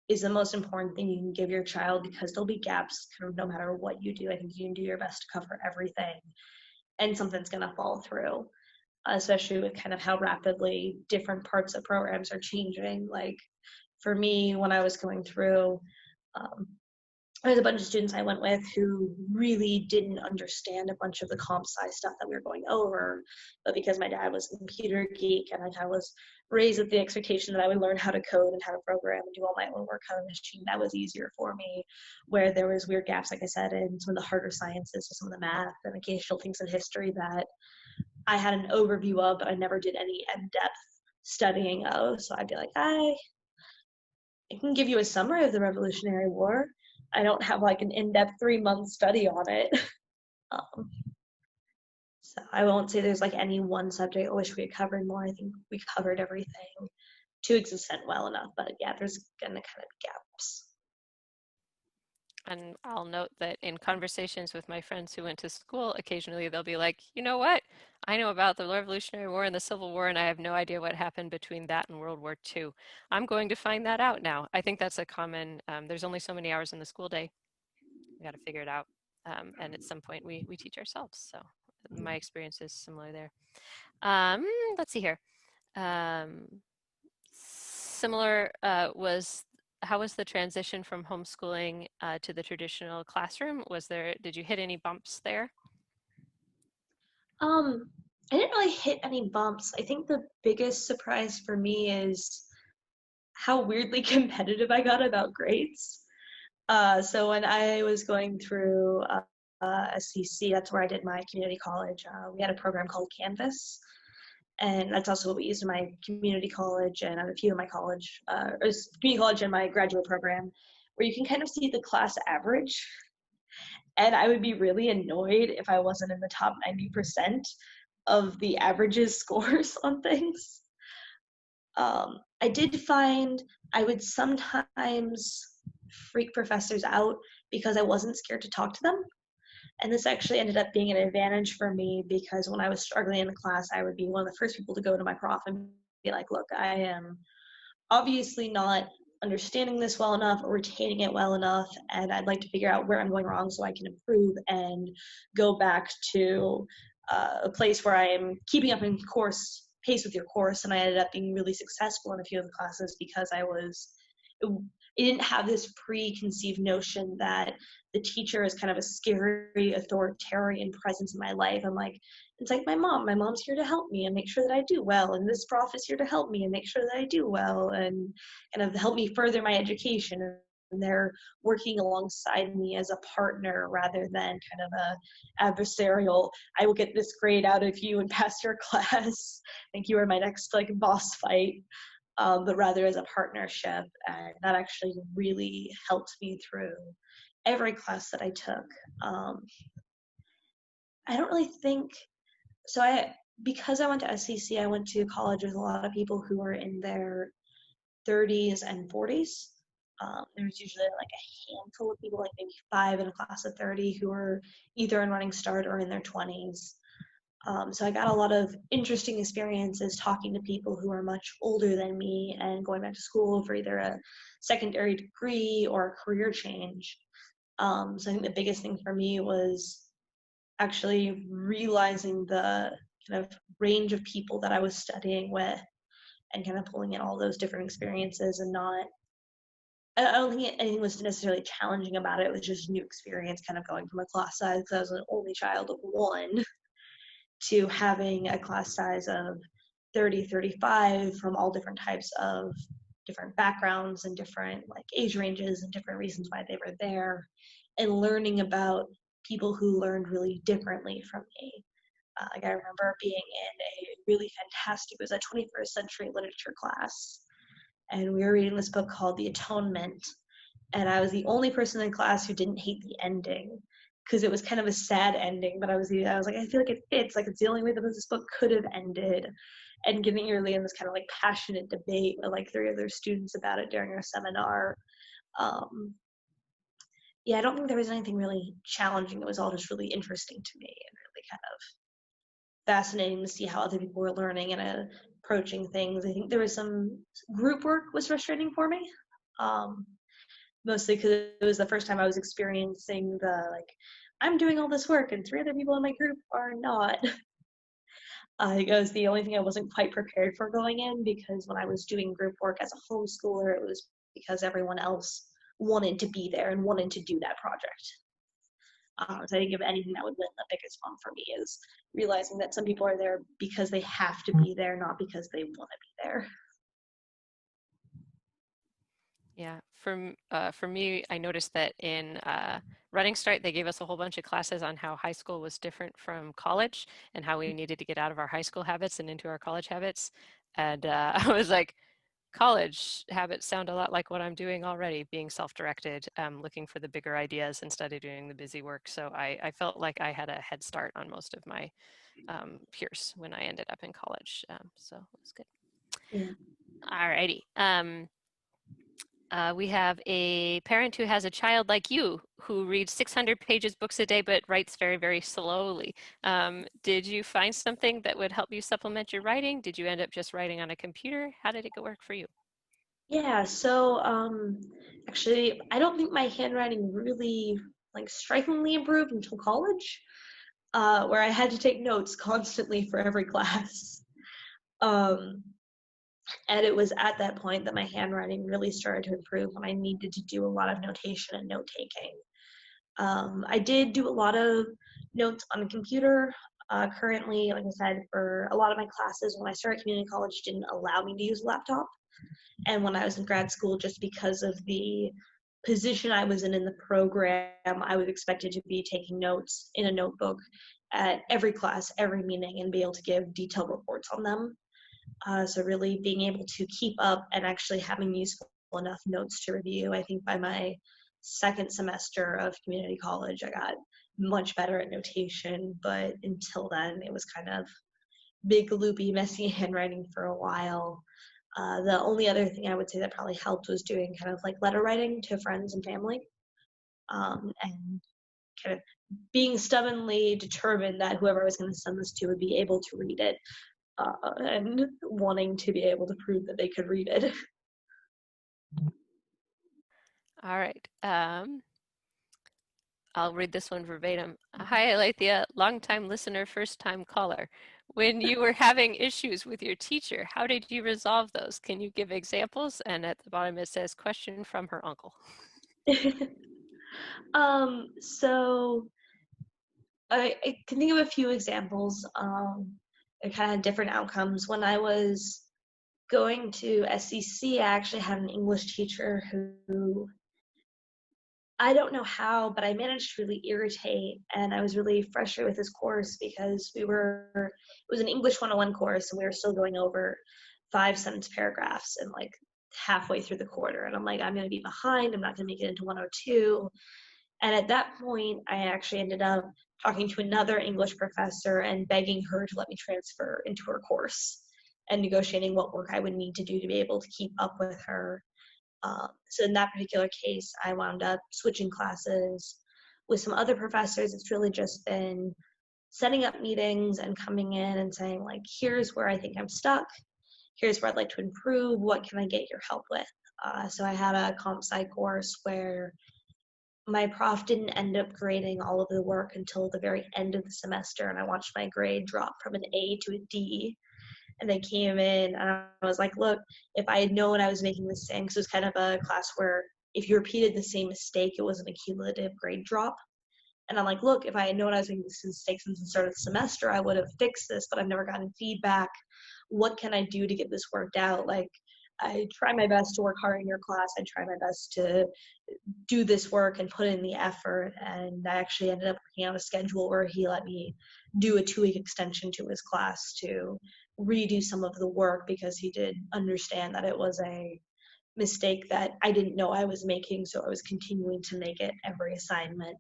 is the most important thing you can give your child, because there'll be gaps kind of no matter what you do. I think you can do your best to cover everything and something's going to fall through, especially with kind of how rapidly different parts of programs are changing. Like for me, when I was going through, there's a bunch of students I went with who really didn't understand a bunch of the comp sci stuff that we were going over, but because my dad was a computer geek and I was raised with the expectation that I would learn how to code and how to program and do all my own work on a machine, that was easier for me. Where there was weird gaps, like I said, in some of the harder sciences, some of the math and occasional things in history that I had an overview of, but I never did any in-depth studying of. So I'd be like, I can give you a summary of the Revolutionary War. I don't have like an in-depth 3-month study on it. So I won't say there's like any one subject I wish we had covered more. I think we covered everything to an extent well enough, but yeah, there's gonna kind of gaps. And I'll note that in conversations with my friends who went to school, occasionally they'll be like, you know what? I know about the Revolutionary War and the Civil War, and I have no idea what happened between that and World War II. I'm going to find that out now. I think that's a common, there's only so many hours in the school day. We got to figure it out. And at some point we teach ourselves. So my experience is similar there. Let's see here. similar how was the transition from homeschooling to the traditional classroom? Did you hit any bumps there? I didn't really hit any bumps. I think the biggest surprise for me is how weirdly competitive I got about grades. So when I was going through SCC, that's where I did my community college. We had a program called Canvas, and that's also what we used in my community college and a few of my college, or community college and my graduate program, where you can kind of see the class average. And I would be really annoyed if I wasn't in the top 90% of the averages scores on things. I did find I would sometimes freak professors out because I wasn't scared to talk to them. And this actually ended up being an advantage for me because when I was struggling in the class, I would be one of the first people to go to my prof and be like, look, I am obviously not understanding this well enough or retaining it well enough, and I'd like to figure out where I'm going wrong so I can improve and go back to a place where I am keeping up in pace with your course. And I ended up being really successful in a few of the classes because I didn't have this preconceived notion that the teacher is kind of a scary authoritarian presence in my life. It's like my mom's here to help me and make sure that I do well, and this prof is here to help me and make sure that I do well and kind of help me further my education. And they're working alongside me as a partner rather than kind of a adversarial, I will get this grade out of you and pass your class. Thank you are my next boss fight. But rather as a partnership. And that actually really helped me through every class that I took. I don't really think, because I went to SCC, I went to college with a lot of people who were in their 30s and 40s. There's usually like a handful of people, like maybe 5 in a class of 30 who were either in Running Start or in their 20s. So I got a lot of interesting experiences talking to people who are much older than me and going back to school for either a secondary degree or a career change. So I think the biggest thing for me was actually realizing the kind of range of people that I was studying with and kind of pulling in all those different experiences and I don't think anything was necessarily challenging about it. It was just a new experience kind of going from a class size because I was an only child of 1 to having a class size of 30, 35 from all different types of different backgrounds and different age ranges and different reasons why they were there, and learning about people who learned really differently from me. I remember being in a really fantastic, it was a 21st century literature class, and we were reading this book called The Atonement, and I was the only person in class who didn't hate the ending, because it was kind of a sad ending, but I was like, I feel like it fits, it's the only way that this book could have ended, and getting really in this kind of passionate debate with 3 other students about it during our seminar. I don't think there was anything really challenging. It was all just really interesting to me and really kind of fascinating to see how other people were learning and approaching things. I think there was some group work was frustrating for me, mostly because it was the first time I was experiencing I'm doing all this work and 3 other people in my group are not. It was the only thing I wasn't quite prepared for going in, because when I was doing group work as a homeschooler, it was because everyone else wanted to be there and wanted to do that project. So I think if anything that would win the biggest one for me is realizing that some people are there because they have to be there, not because they want to be there. Yeah, for me, I noticed that in Running Start, they gave us a whole bunch of classes on how high school was different from college and how we needed to get out of our high school habits and into our college habits. And I was like, college habits sound a lot like what I'm doing already, being self-directed, looking for the bigger ideas instead of doing the busy work. So I felt like I had a head start on most of my peers when I ended up in college. So it was good. Yeah. All righty. We have a parent who has a child like you who reads 600 pages books a day but writes very, very slowly. Did you find something that would help you supplement your writing? Did you end up just writing on a computer? How did it work for you? Yeah, so actually, I don't think my handwriting really strikingly improved until college, where I had to take notes constantly for every class. And it was at that point that my handwriting really started to improve when I needed to do a lot of notation and note taking. I did do a lot of notes on the computer. Currently, like I said, for a lot of my classes, when I started community college, didn't allow me to use a laptop. And when I was in grad school, just because of the position I was in the program, I was expected to be taking notes in a notebook at every class, every meeting, and be able to give detailed reports on them. So really being able to keep up and actually having useful enough notes to review. I think by my second semester of community college, I got much better at notation, but until then, it was kind of big, loopy, messy handwriting for a while. The only other thing I would say that probably helped was doing kind of like letter writing to friends and family, and kind of being stubbornly determined that whoever I was going to send this to would be able to read it, and wanting to be able to prove that they could read it. All right. I'll read this one verbatim. Hi, Alethea, longtime listener, first time caller. When you were having issues with your teacher, how did you resolve those? Can you give examples? And at the bottom it says, question from her uncle. So I can think of a few examples. It kind of had different outcomes. When I was going to SCC, I actually had an English teacher who, I don't know how, but I managed to really irritate, and I was really frustrated with this course because it was an English 101 course, and we were still going over 5-sentence paragraphs and like halfway through the quarter. And I'm like, I'm going to be behind. I'm not going to make it into 102. And at that point, I actually ended up talking to another English professor and begging her to let me transfer into her course and negotiating what work I would need to do to be able to keep up with her. So in that particular case, I wound up switching classes. With some other professors, it's really just been setting up meetings and coming in and saying, like, here's where I think I'm stuck. Here's where I'd like to improve. What can I get your help with? So I had a comp sci course where my prof didn't end up grading all of the work until the very end of the semester, and I watched my grade drop from an A to a D. And they came in, and I was like, look, if I had known I was making the same, because it was kind of a class where if you repeated the same mistake, it was an accumulative grade drop. And I'm like, look, if I had known I was making this mistake since the start of the semester, I would have fixed this, but I've never gotten feedback. What can I do to get this worked out? Like, I try my best to work hard in your class. I try my best to do this work and put in the effort. And I actually ended up working out a schedule where he let me do a 2-week extension to his class to redo some of the work, because he did understand that it was a mistake that I didn't know I was making, so I was continuing to make it every assignment.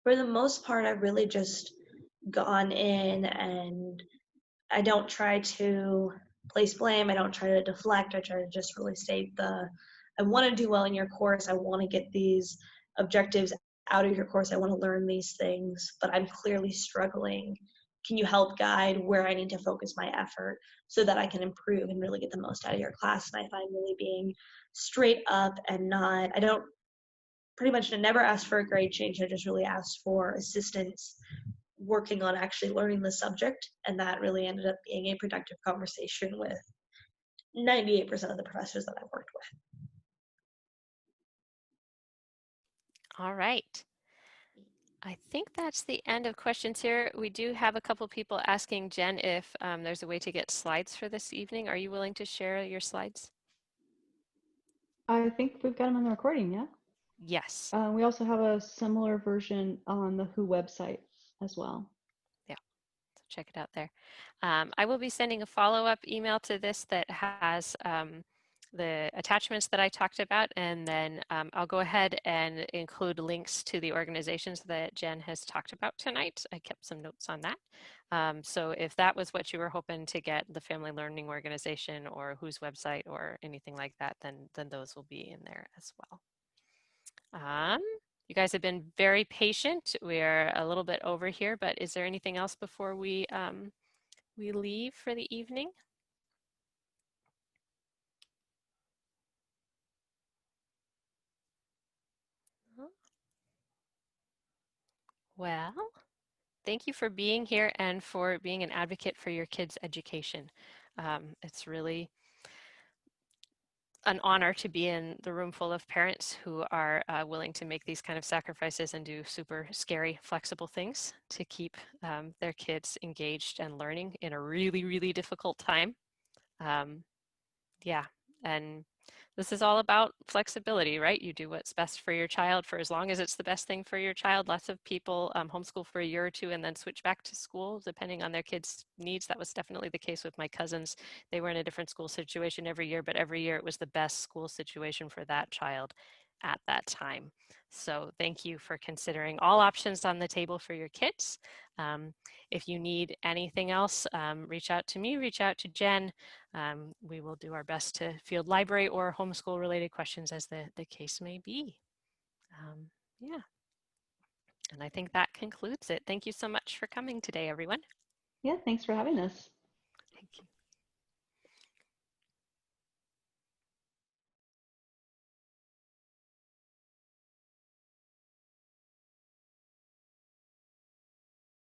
For the most part, I've really just gone in, and I don't try to place blame. I don't try to deflect. I try to just really state I want to do well in your course. I want to get these objectives out of your course. I want to learn these things, but I'm clearly struggling. Can you help guide where I need to focus my effort so that I can improve and really get the most out of your class? And I find really being straight up and I don't pretty much never asked for a grade change. I just really asked for assistance working on actually learning the subject. And that really ended up being a productive conversation with 98% of the professors that I've worked with. All right. I think that's the end of questions here. We do have a couple people asking Jen if there's a way to get slides for this evening. Are you willing to share your slides? I think we've got them on the recording, yeah? Yes. We also have a similar version on the WHO website as well. Yeah, so check it out there. I will be sending a follow-up email to this that has the attachments that I talked about, and then I'll go ahead and include links to the organizations that Jen has talked about tonight. I kept some notes on that. So if that was what you were hoping to get, the Family Learning Organization or WHO's website or anything like that, then those will be in there as well. You guys have been very patient. We're a little bit over here, but is there anything else before we leave for the evening? Well, thank you for being here and for being an advocate for your kids' education. It's really an honor to be in the room full of parents who are willing to make these kind of sacrifices and do super scary, flexible things to keep their kids engaged and learning in a really, really difficult time. Yeah, and this is all about flexibility, right? You do what's best for your child for as long as it's the best thing for your child. Lots of people homeschool for a year or two and then switch back to school depending on their kids' needs. That was definitely the case with my cousins. They were in a different school situation every year, but every year it was the best school situation for that child at that time. So thank you for considering all options on the table for your kids. If you need anything else, reach out to me, reach out to Jen. We will do our best to field library or homeschool related questions as the case may be. Yeah, and I think that concludes it. Thank you so much for coming today, everyone. Yeah, thanks for having us.